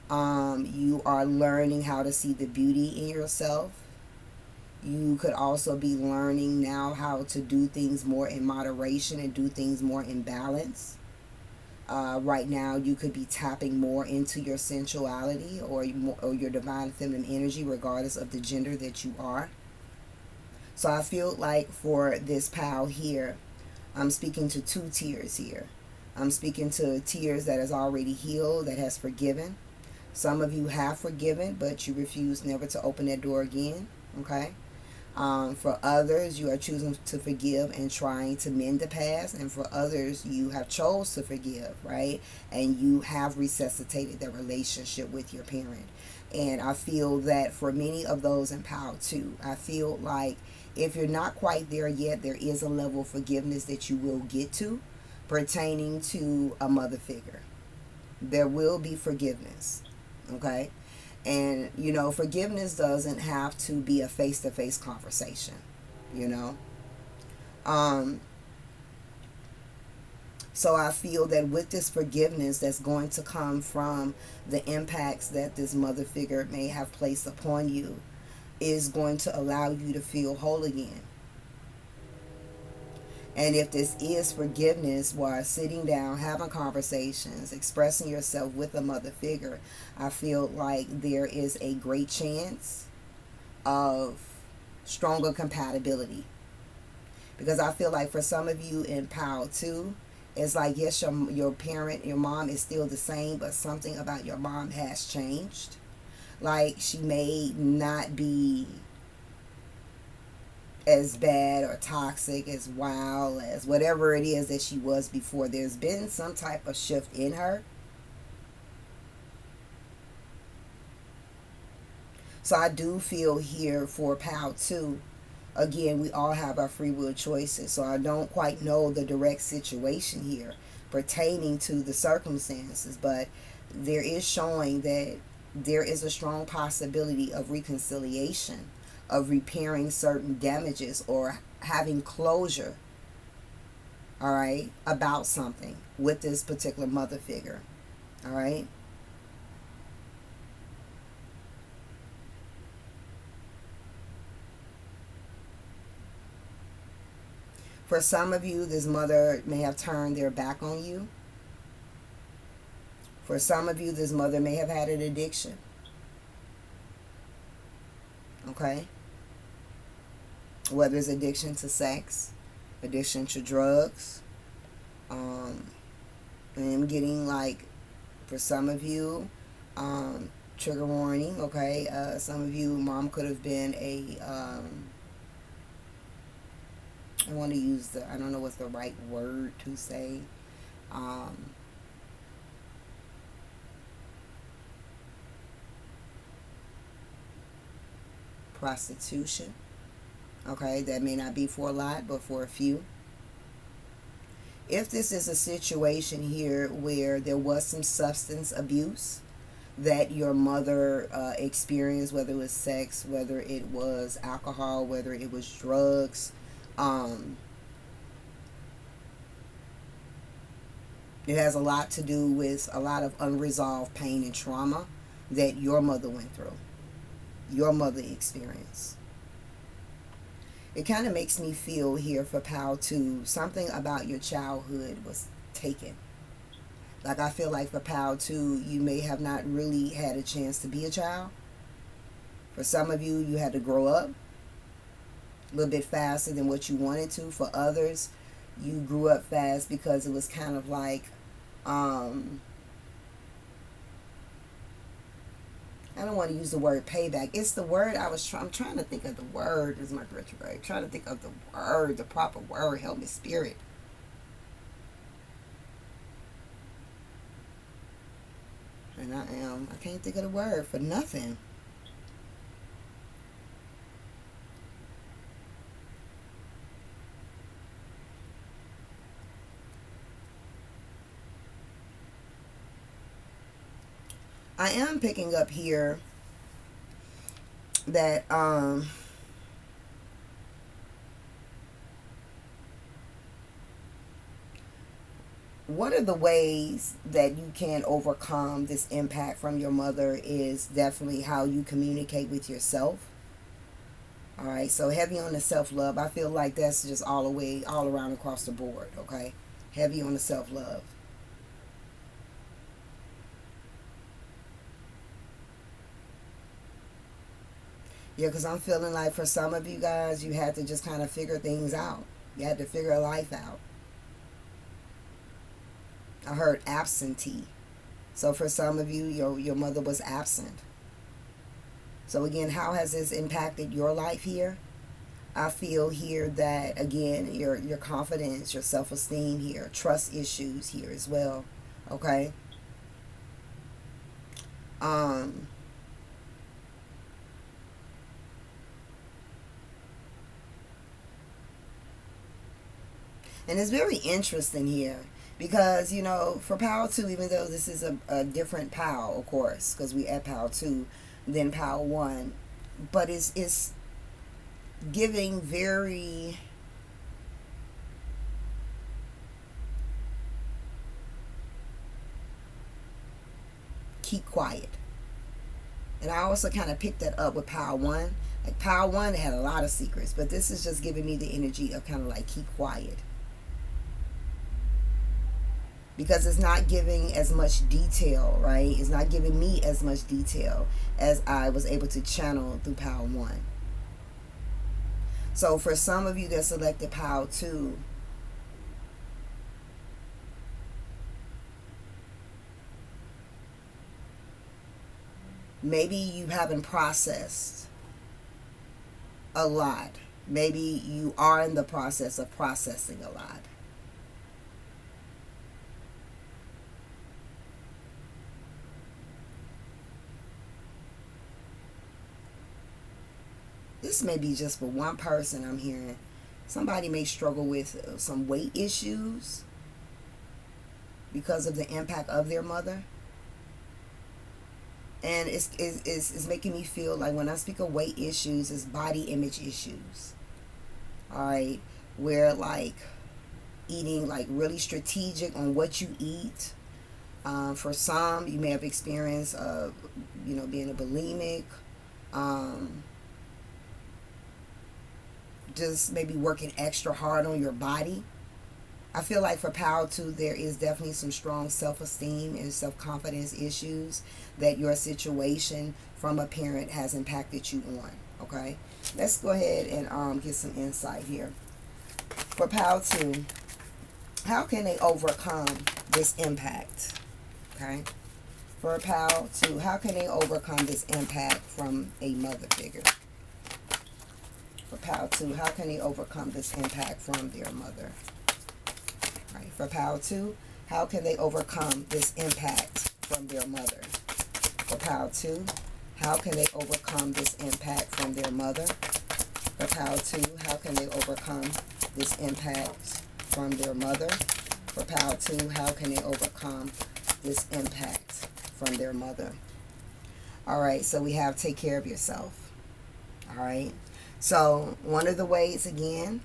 You are learning how to see the beauty in yourself. You could also be learning now how to do things more in moderation and do things more in balance. Right now, you could be tapping more into your sensuality or your divine feminine energy, regardless of the gender that you are. So I feel like for this pal here, I'm speaking to two tiers here. I'm speaking to tiers that has already healed, that has forgiven. Some of you have forgiven, but you refuse never to open that door again. Okay? For others, you are choosing to forgive and trying to mend the past. And for others, you have chose to forgive, right? And you have resuscitated the relationship with your parent. And I feel that for many of those in Power 2, I feel like if you're not quite there yet, there is a level of forgiveness that you will get to pertaining to a mother figure. There will be forgiveness, okay? And, you know, forgiveness doesn't have to be a face-to-face conversation, you know? So I feel that with this forgiveness that's going to come from the impacts that this mother figure may have placed upon you is going to allow you to feel whole again. And if this is forgiveness while sitting down, having conversations, expressing yourself with a mother figure, I feel like there is a great chance of stronger compatibility. Because I feel like for some of you in Power 2, it's like, yes, your parent, your mom is still the same, but something about your mom has changed. Like she may not be as bad or toxic, as wild, as whatever it is that she was before. There's been some type of shift in her. So I do feel here for Power 2, again, we all have our free will choices. So I don't quite know the direct situation here pertaining to the circumstances, but there is showing that there is a strong possibility of reconciliation, of repairing certain damages or having closure, all right, about something with this particular mother figure, all right? For some of you, this mother may have turned their back on you. For some of you, this mother may have had an addiction, okay? Whether it's addiction to sex, addiction to drugs. And I'm getting like, for some of you, trigger warning, okay? Some of you, mom could have been a, I want to use the, I don't know what's the right word to say. Prostitution. Okay, that may not be for a lot, but for a few. If this is a situation here where there was some substance abuse that your mother experienced, whether it was sex, whether it was alcohol, whether it was drugs, it has a lot to do with a lot of unresolved pain and trauma that your mother went through, your mother experienced. It kind of makes me feel here for Pile 2, something about your childhood was taken. Like, I feel like for Pile 2, you may have not really had a chance to be a child. For some of you, you had to grow up a little bit faster than what you wanted to. For others, you grew up fast because it was kind of like, I don't want to use the word payback. It's the word I'm trying to think of the word. This is my retrograde. Trying to think of the word, the proper word. Help me, Spirit. And I can't think of the word for nothing. I am picking up here that one of the ways that you can overcome this impact from your mother is definitely how you communicate with yourself. All right, so heavy on the self-love. I feel like that's just all around across the board, okay? Heavy on the self-love. Yeah, because I'm feeling like for some of you guys, you had to just kind of figure things out. You had to figure life out. I heard absentee. So for some of you, your mother was absent. So again, how has this impacted your life here? I feel here that, again, your confidence, your self-esteem here, trust issues here as well. Okay? And it's very interesting here because, for Power 2, even though this is a different Power, of course, because we at Power 2 than Power 1, but it's giving very keep quiet. And I also kind of picked that up with Power 1. Like Power 1 had a lot of secrets, but this is just giving me the energy of kind of like keep quiet. Because it's not giving as much detail, right? It's not giving me as much detail as I was able to channel through Power 1. So for some of you that selected Power 2, maybe you haven't processed a lot. Maybe you are in the process of processing a lot. This may be just for one person I'm hearing. Somebody may struggle with some weight issues because of the impact of their mother. And it's making me feel like when I speak of weight issues, it's body image issues. Alright, where like eating like really strategic on what you eat. For some, you may have experienced being a bulimic. Just maybe working extra hard on your body. I feel like for Power 2, there is definitely some strong self-esteem and self-confidence issues that your situation from a parent has impacted you on. Okay, let's go ahead and get some insight here. For Power 2, how can they overcome this impact? Okay, for Power 2, how can they overcome this impact from a mother figure? For Power 2, how can they overcome this impact from their mother? All right, for Power 2, how can they overcome this impact from their mother? For Power 2, how can they overcome this impact from their mother? For Power 2, how can they overcome this impact from their mother? For Power 2, how can they overcome this impact from their mother? All right, so we have take care of yourself. All right. So one of the ways, again,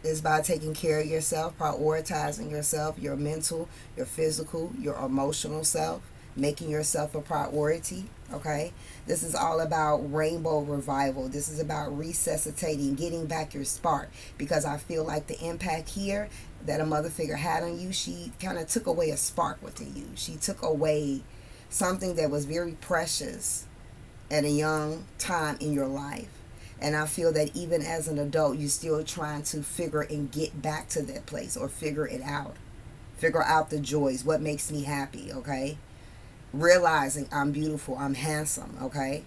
is by taking care of yourself, prioritizing yourself, your mental, your physical, your emotional self, making yourself a priority. Okay, this is all about rainbow revival. This is about resuscitating, getting back your spark, because I feel like the impact here that a mother figure had on you, she kind of took away a spark within you. She took away something that was very precious at a young time in your life. And I feel that even as an adult, you're still trying to figure and get back to that place, or figure it out. Figure out the joys, what makes me happy, okay? Realizing I'm beautiful, I'm handsome, okay?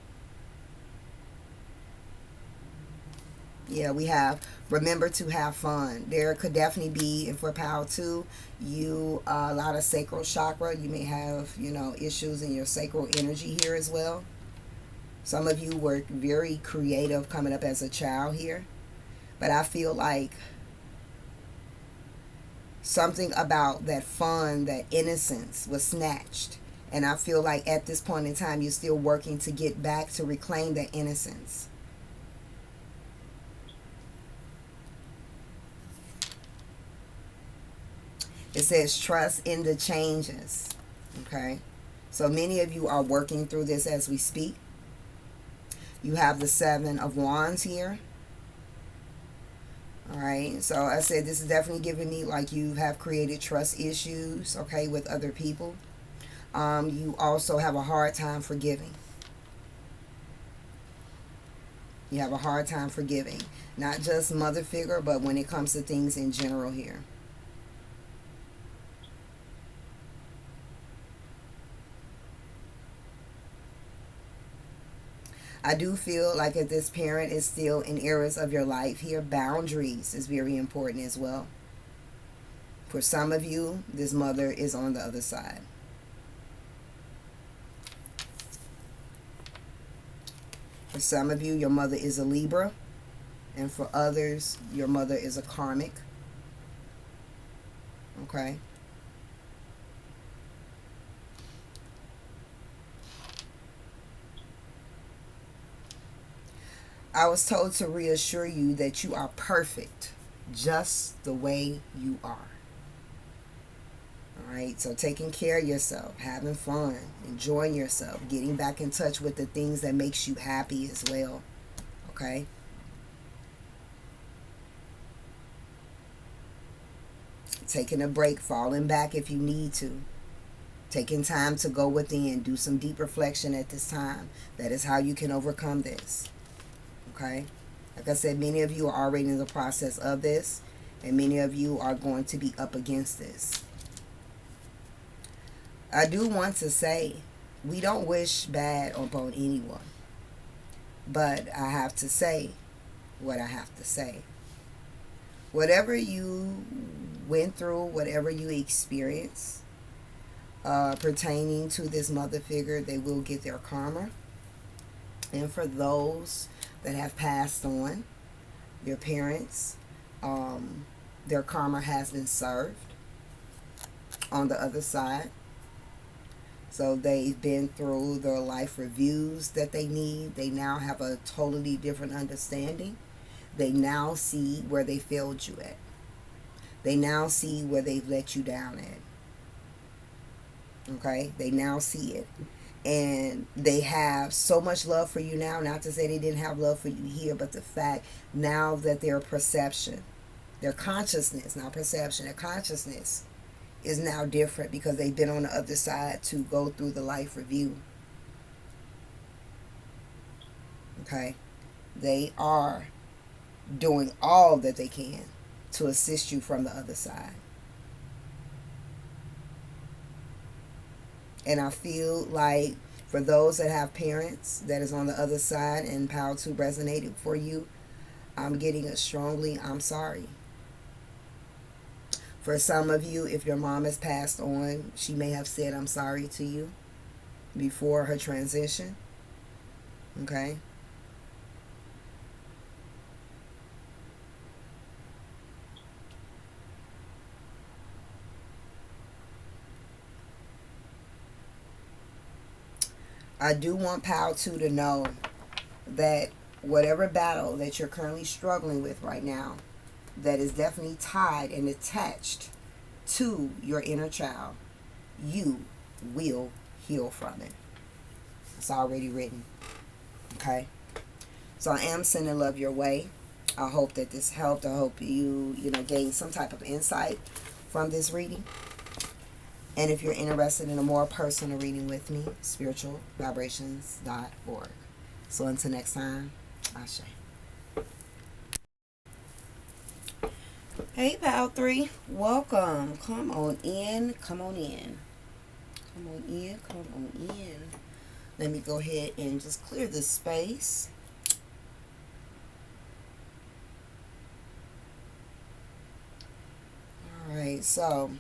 Yeah, we have remember to have fun. There could definitely be, and for Power 2, you a lot of sacral chakra. You may have, issues in your sacral energy here as well. Some of you were very creative coming up as a child here. But I feel like something about that fun, that innocence was snatched. And I feel like at this point in time, you're still working to get back, to reclaim that innocence. It says trust in the changes. Okay. So many of you are working through this as we speak. You have the 7 of Wands here. All right. So I said this is definitely giving me like you have created trust issues, okay, with other people. You also have a hard time forgiving. You have a hard time forgiving. Not just mother figure, but when it comes to things in general here. I do feel like if this parent is still in areas of your life here, boundaries is very important as well. For some of you, this mother is on the other side. For some of you, your mother is a Libra. And for others, your mother is a karmic. Okay. I was told to reassure you that you are perfect just the way you are. All right, so taking care of yourself, having fun, enjoying yourself, getting back in touch with the things that makes you happy as well. Okay? Taking a break, falling back if you need to. Taking time to go within, do some deep reflection at this time. That is how you can overcome this. Okay? Like I said, many of you are already in the process of this, and many of you are going to be up against this. I do want to say, we don't wish bad upon anyone. But I have to say what I have to say. Whatever you went through, whatever you experienced pertaining to this mother figure, they will get their karma. And for those that have passed on, your parents, their karma has been served on the other side. So they've been through their life reviews that they need. They now have a totally different understanding. They now see where they failed you at. They now see where they've let you down at. Okay? They now see it. And they have so much love for you now. Not to say they didn't have love for you here, but the fact now that their perception, their consciousness, not perception, their consciousness is now different because they've been on the other side to go through the life review. Okay? They are doing all that they can to assist you from the other side. And I feel like for those that have parents that is on the other side and Power 2 resonated for you, I'm getting a strongly I'm sorry. For some of you, if your mom has passed on, she may have said I'm sorry to you before her transition. Okay? I do want Power 2 to know that whatever battle that you're currently struggling with right now, that is definitely tied and attached to your inner child, you will heal from it. It's already written. Okay? So I am sending love your way. I hope that this helped. I hope you gain some type of insight from this reading. And if you're interested in a more personal reading with me, spiritualvibrations.org. So until next time, Ashe. Hey, Pal 3. Welcome. Come on in. Come on in. Come on in. Come on in. Let me go ahead and just clear this space. Alright, so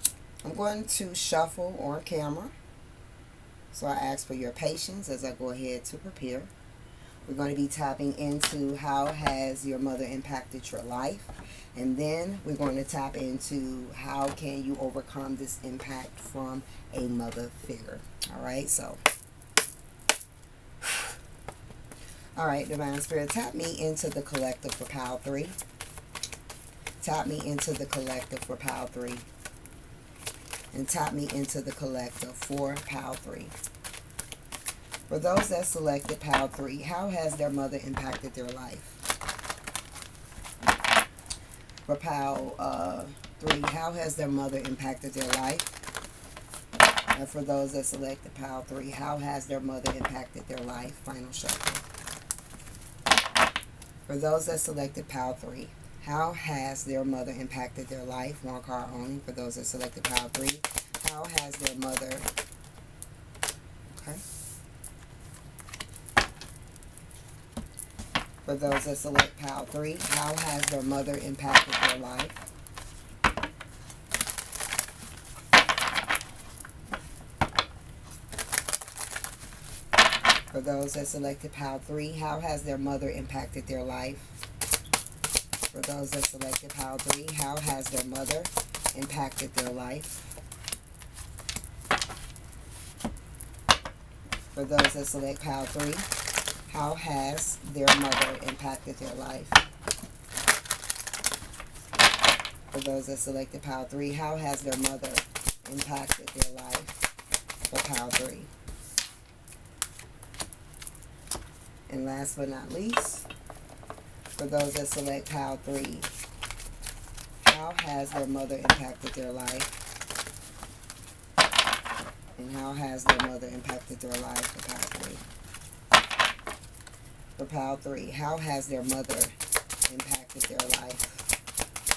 I'm going to shuffle on camera. So I ask for your patience as I go ahead to prepare. We're going to be tapping into how has your mother impacted your life. And then we're going to tap into how can you overcome this impact from a mother figure. Alright, so. Alright, Divine Spirit, tap me into the collective for Pal 3. Tap me into the collective for Pal 3. And tap me into the collective for Pal 3. For those that selected Pal 3, how has their mother impacted their life? For Pal 3, how has their mother impacted their life? And for those that selected Pal 3, how has their mother impacted their life? Final shuffle. For those that selected Pal 3, how has their mother impacted their life? One card only. For those that selected Pal 3, how has their mother... Okay. For those that select Pal 3, how has their mother impacted their life? For those that selected Pal 3, how has their mother impacted their life? For those that selected Pal 3, how has their mother impacted their life? For those that select Pal 3, how has their mother impacted their life? For those that selected Pal 3, how has their mother impacted their life? For Pal 3. And last but not least, for those that select Pal 3, how has their mother impacted their life? And how has their mother impacted their life for Pal 3? For Pal 3, how has their mother impacted their life?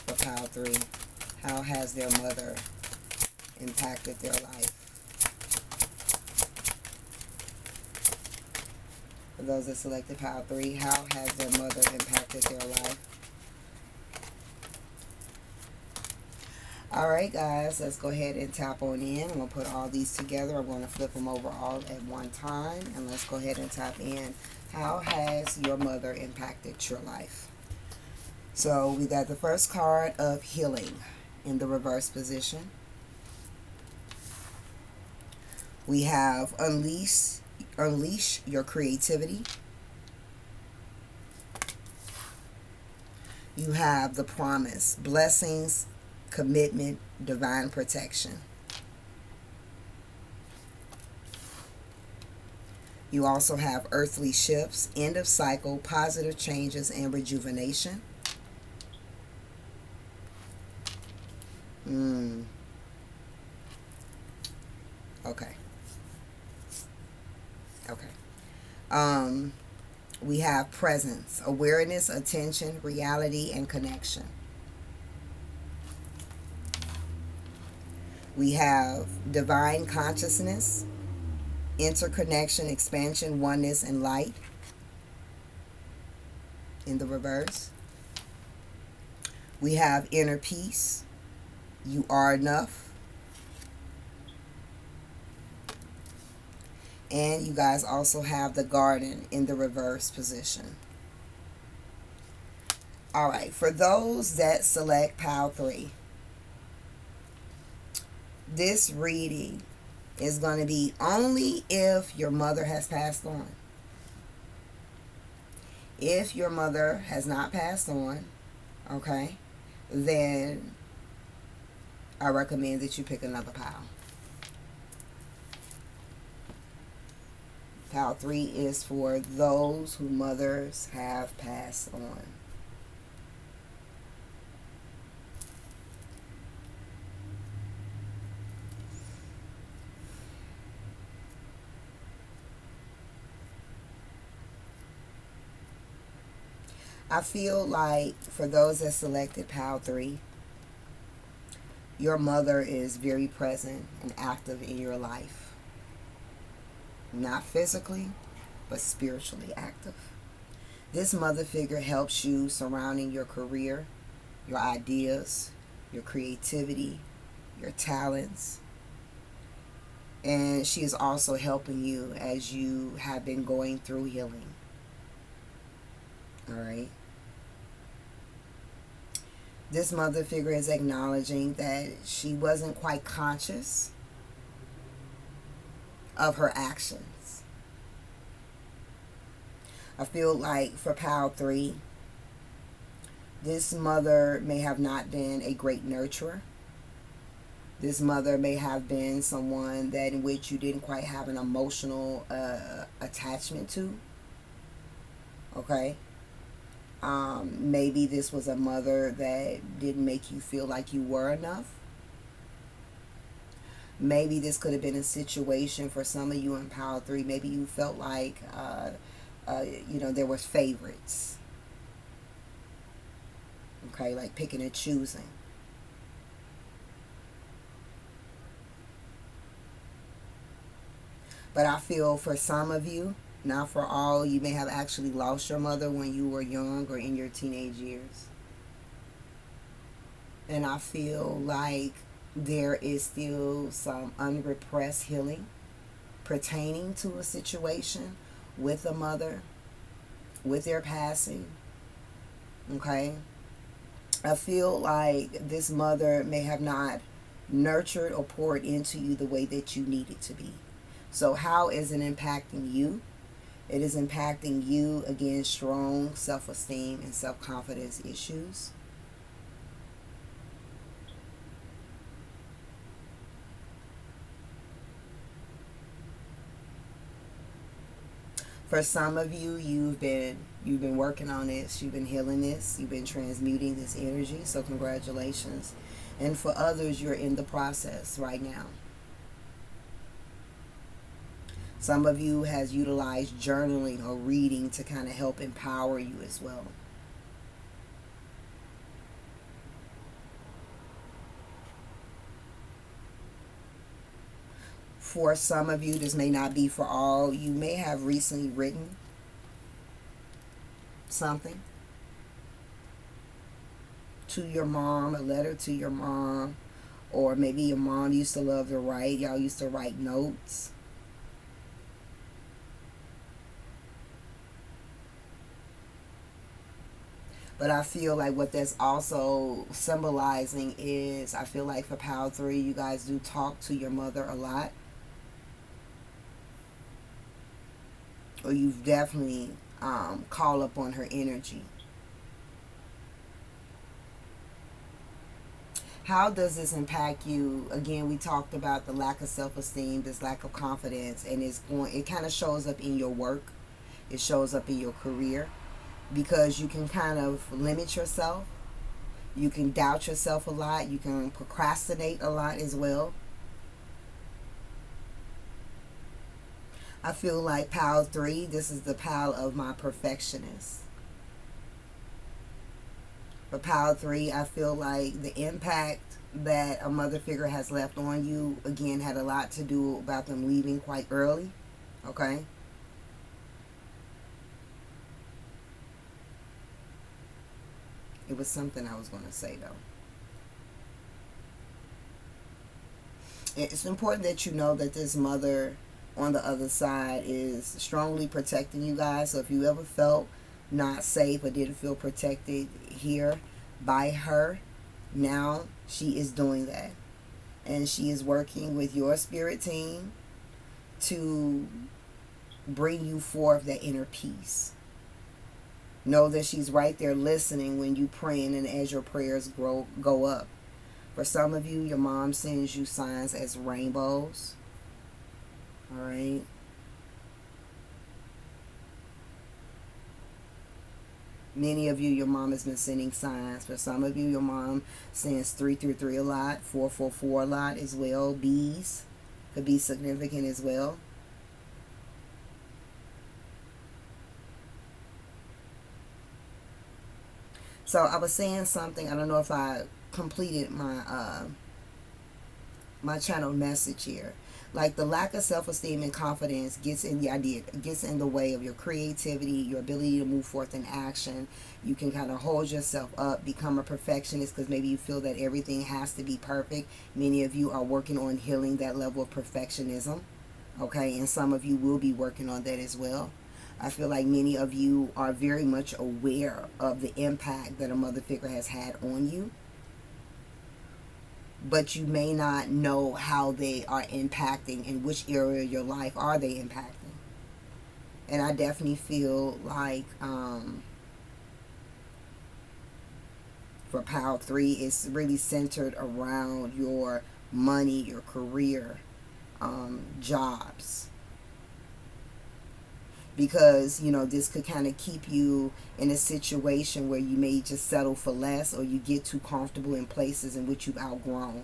For Pal 3, how has their mother impacted their life? For those that selected Pal 3, how has their mother impacted their life? Alright guys, let's go ahead and tap on in. I'm going to put all these together. I'm going to flip them over all at one time. And let's go ahead and tap in. How has your mother impacted your life? So we got the first card of healing in the reverse position. We have unleash your creativity. You have the promise, blessings, commitment, divine protection. You also have earthly shifts, end of cycle, positive changes, and rejuvenation. Okay. We have presence, awareness, attention, reality, and connection. We have divine consciousness, interconnection, expansion, oneness, and light in the reverse. We have inner peace. You are enough. And you guys also have the garden in the reverse position. Alright, for those that select Pal 3, this reading is going to be only if your mother has passed on. If your mother has not passed on, okay, then I recommend that you pick another pile. Pile 3 is for those whose mothers have passed on. I feel like for those that selected Pile 3, your mother is very present and active in your life. Not physically, but spiritually active. This mother figure helps you surrounding your career, your ideas, your creativity, your talents. And she is also helping you as you have been going through healing. All right. This mother figure is acknowledging that she wasn't quite conscious of her actions. I feel like for Pile 3, this mother may have not been a great nurturer. This mother may have been someone that in which you didn't quite have an emotional attachment to. Okay. Maybe this was a mother that didn't make you feel like you were enough. Maybe this could have been a situation for some of you in Pile 3. Maybe you felt like, there was favorites. Okay, like picking and choosing. But I feel for some of you, not for all, you may have actually lost your mother when you were young or in your teenage years. And I feel like there is still some unrepressed healing pertaining to a situation with a mother, with their passing. Okay? I feel like this mother may have not nurtured or poured into you the way that you need it to be. So how is it impacting you? It is impacting you, again, strong self-esteem and self-confidence issues. For some of you, you've been working on this, you've been healing this, you've been transmuting this energy, so congratulations. And for others, you're in the process right now. Some of you has utilized journaling or reading to kind of help empower you as well. For some of you, this may not be for all. You may have recently written something to your mom, a letter to your mom, or maybe your mom used to love to write. Y'all used to write notes. But I feel like what that's also symbolizing is, I feel like for Pile 3, you guys do talk to your mother a lot. Or you've definitely called upon her energy. How does this impact you? Again, we talked about the lack of self-esteem, this lack of confidence, and it kind of shows up in your work. It shows up in your career. Because you can kind of limit yourself. You can doubt yourself a lot. You can procrastinate a lot as well. I feel like Pile 3, this is the pile of my perfectionist. For Pile 3, I feel like the impact that a mother figure has left on you, again, had a lot to do about them leaving quite early. Okay? It was something I was going to say, though. It's important that you know that this mother on the other side is strongly protecting you guys. So if you ever felt not safe or didn't feel protected here by her, now she is doing that. And she is working with your spirit team to bring you forth that inner peace. Know that she's right there listening when you praying and as your prayers go up. For some of you, your mom sends you signs as rainbows. All right. Many of you, your mom has been sending signs. For some of you, your mom sends 333 a lot, 444 a lot as well. Bees could be significant as well. So I was saying something. I don't know if I completed my channel message here. Like, the lack of self-esteem and confidence gets in the way of your creativity, your ability to move forth in action. You can kind of hold yourself up, become a perfectionist because maybe you feel that everything has to be perfect. Many of you are working on healing that level of perfectionism, okay? And some of you will be working on that as well. I feel like many of you are very much aware of the impact that a mother figure has had on you, but you may not know how they are impacting and which area of your life are they impacting. And I definitely feel like for Pile 3, it's really centered around your money, your career, jobs. Because, you know, this could kind of keep you in a situation where you may just settle for less, or you get too comfortable in places in which you've outgrown.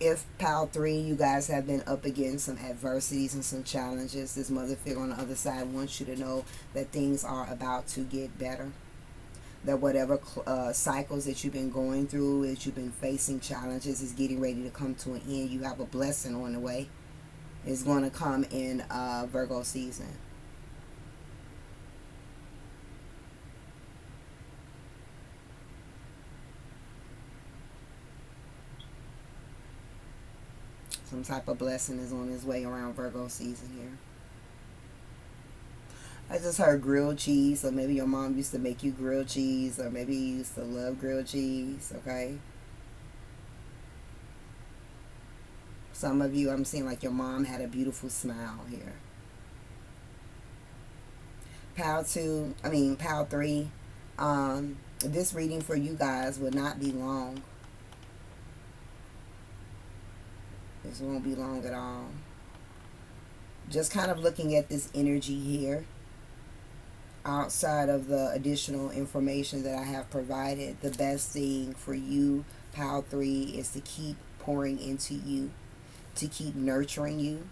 If Pile 3, you guys have been up against some adversities and some challenges, this mother figure on the other side wants you to know that things are about to get better. That whatever cycles that you've been going through, as you've been facing challenges, is getting ready to come to an end. You have a blessing on the way. It's going to come in Virgo season. Some type of blessing is on its way around Virgo season here. I just heard grilled cheese, or maybe your mom used to make you grilled cheese, or maybe you used to love grilled cheese, okay? Some of you, I'm seeing like your mom had a beautiful smile here. Pile 3, this reading for you guys will not be long. This won't be long at all. Just kind of looking at this energy here. Outside of the additional information that I have provided, the best thing for you, Pile 3, is to keep pouring into you, to keep nurturing you,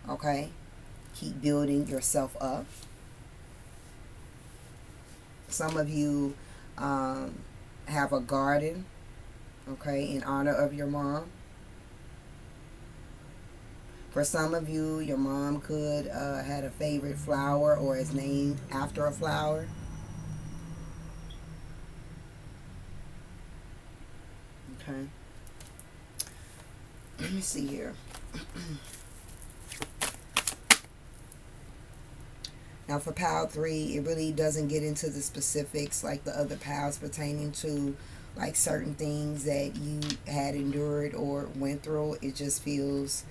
okay? Keep building yourself up. Some of you have a garden, okay, in honor of your mom. For some of you, your mom could had a favorite flower or is named after a flower. Okay. Let me see here. Now for Pile 3, it really doesn't get into the specifics like the other piles pertaining to like certain things that you had endured or went through. It just feels,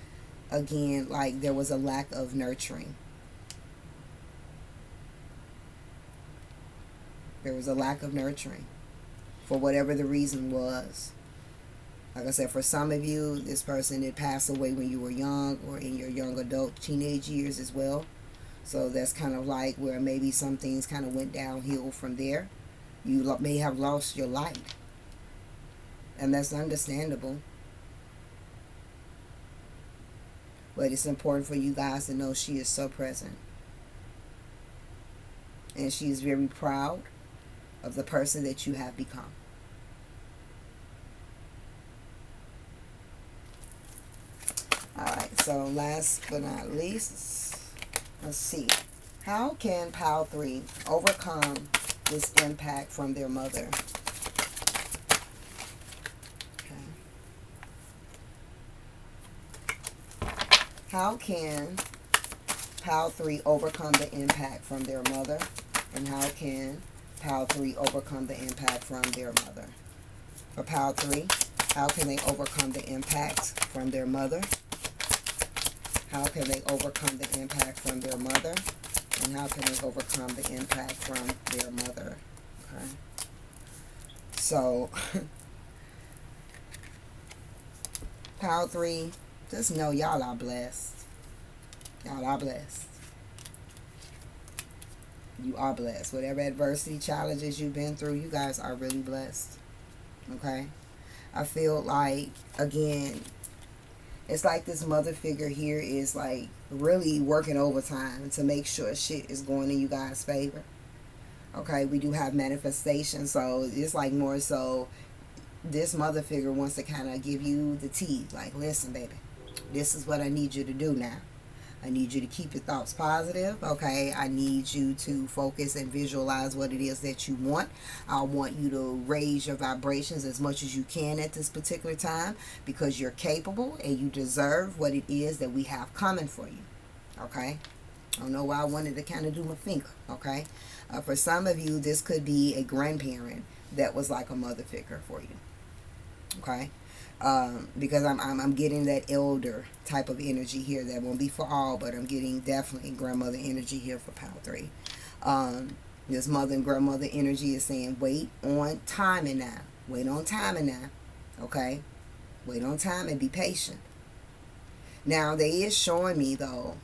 again, like there was a lack of nurturing. There was a lack of nurturing for whatever the reason was. Like I said, for some of you, this person did pass away when you were young or in your young adult teenage years as well. So that's kind of like where maybe some things kind of went downhill from there. You may have lost your light. And that's understandable. But it's important for you guys to know she is so present. And she is very proud of the person that you have become. Alright, so last but not least, let's see. How can Pile 3 overcome this impact from their mother? How can Pile 3 overcome the impact from their mother? And how can Pile 3 overcome the impact from their mother? For Pile 3, how can they overcome the impact from their mother? How can they overcome the impact from their mother? And how can they overcome the impact from their mother? Okay. So, Power 3, just know y'all are blessed. Y'all are blessed. You are blessed. Whatever adversity, challenges you've been through, you guys are really blessed. Okay? I feel like, again, it's like this mother figure here is like really working overtime to make sure shit is going in you guys' favor. Okay? We do have manifestation, so it's like more so this mother figure wants to kind of give you the tea. Like, listen, baby, this is what I need you to do now. I need you to keep your thoughts positive, okay? I need you to focus and visualize what it is that you want. I want you to raise your vibrations as much as you can at this particular time because you're capable and you deserve what it is that we have coming for you, okay? I don't know why I wanted to kind of do my finger, okay? For some of you, this could be a grandparent that was like a mother figure for you, okay? Because I'm getting that elder type of energy here. That won't be for all, but I'm getting definitely grandmother energy here for Power 3. This mother and grandmother energy is saying wait on timing now. Wait on timing now. Okay? Wait on time and be patient. Now, they is showing me, though,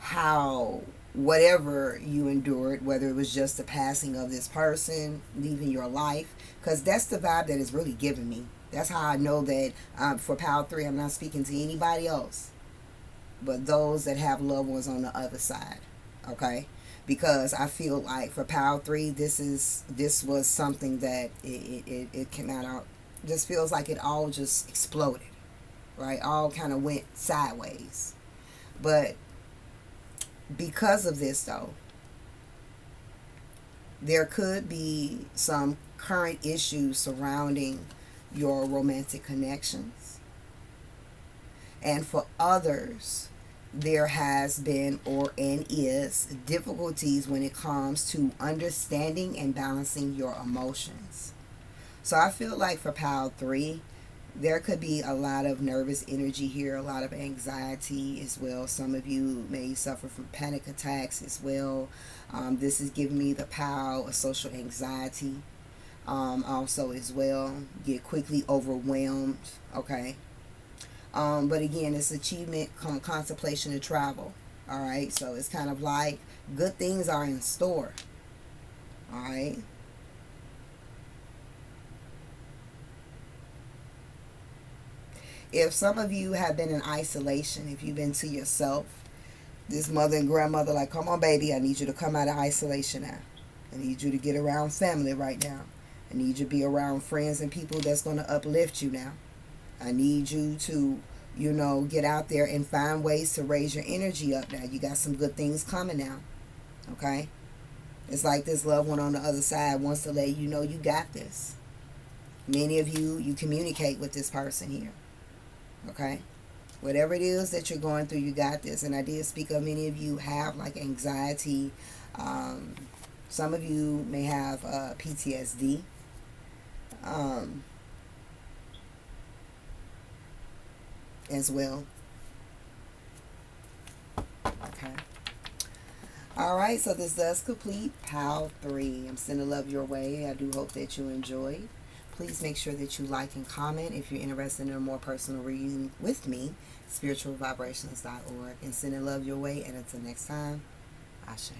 how whatever you endured, whether it was just the passing of this person, leaving your life, because that's the vibe that is really giving me. That's how I know that for Power 3, I'm not speaking to anybody else but those that have loved ones on the other side, okay? Because I feel like for Power 3, this was something that it came out, just feels like it all just exploded, right? All kind of went sideways. But because of this, though, there could be some current issues surrounding your romantic connections. And for others, there has been and is difficulties when it comes to understanding and balancing your emotions. So I feel like for Power 3, there could be a lot of nervous energy here, a lot of anxiety as well. Some of you may suffer from panic attacks as well. This is giving me the power of social anxiety. Also as well, get quickly overwhelmed, okay? But again, it's achievement, contemplation, and travel, all right? So it's kind of like good things are in store, all right? If some of you have been in isolation, if you've been to yourself, this mother and grandmother like, come on, baby, I need you to come out of isolation now. I need you to get around family right now. I need you to be around friends and people that's going to uplift you now. I need you to, get out there and find ways to raise your energy up now. You got some good things coming now. Okay? It's like this loved one on the other side wants to let you know you got this. Many of you communicate with this person here. Okay? Whatever it is that you're going through, you got this. And I did speak of many of you have like anxiety. Some of you may have PTSD. As well. Okay. Alright, so this does complete Power 3. I'm sending love your way. I do hope that you enjoyed. Please make sure that you like and comment if you're interested in a more personal reading with me, spiritualvibrations.org. And sending love your way. And until next time, Ashe.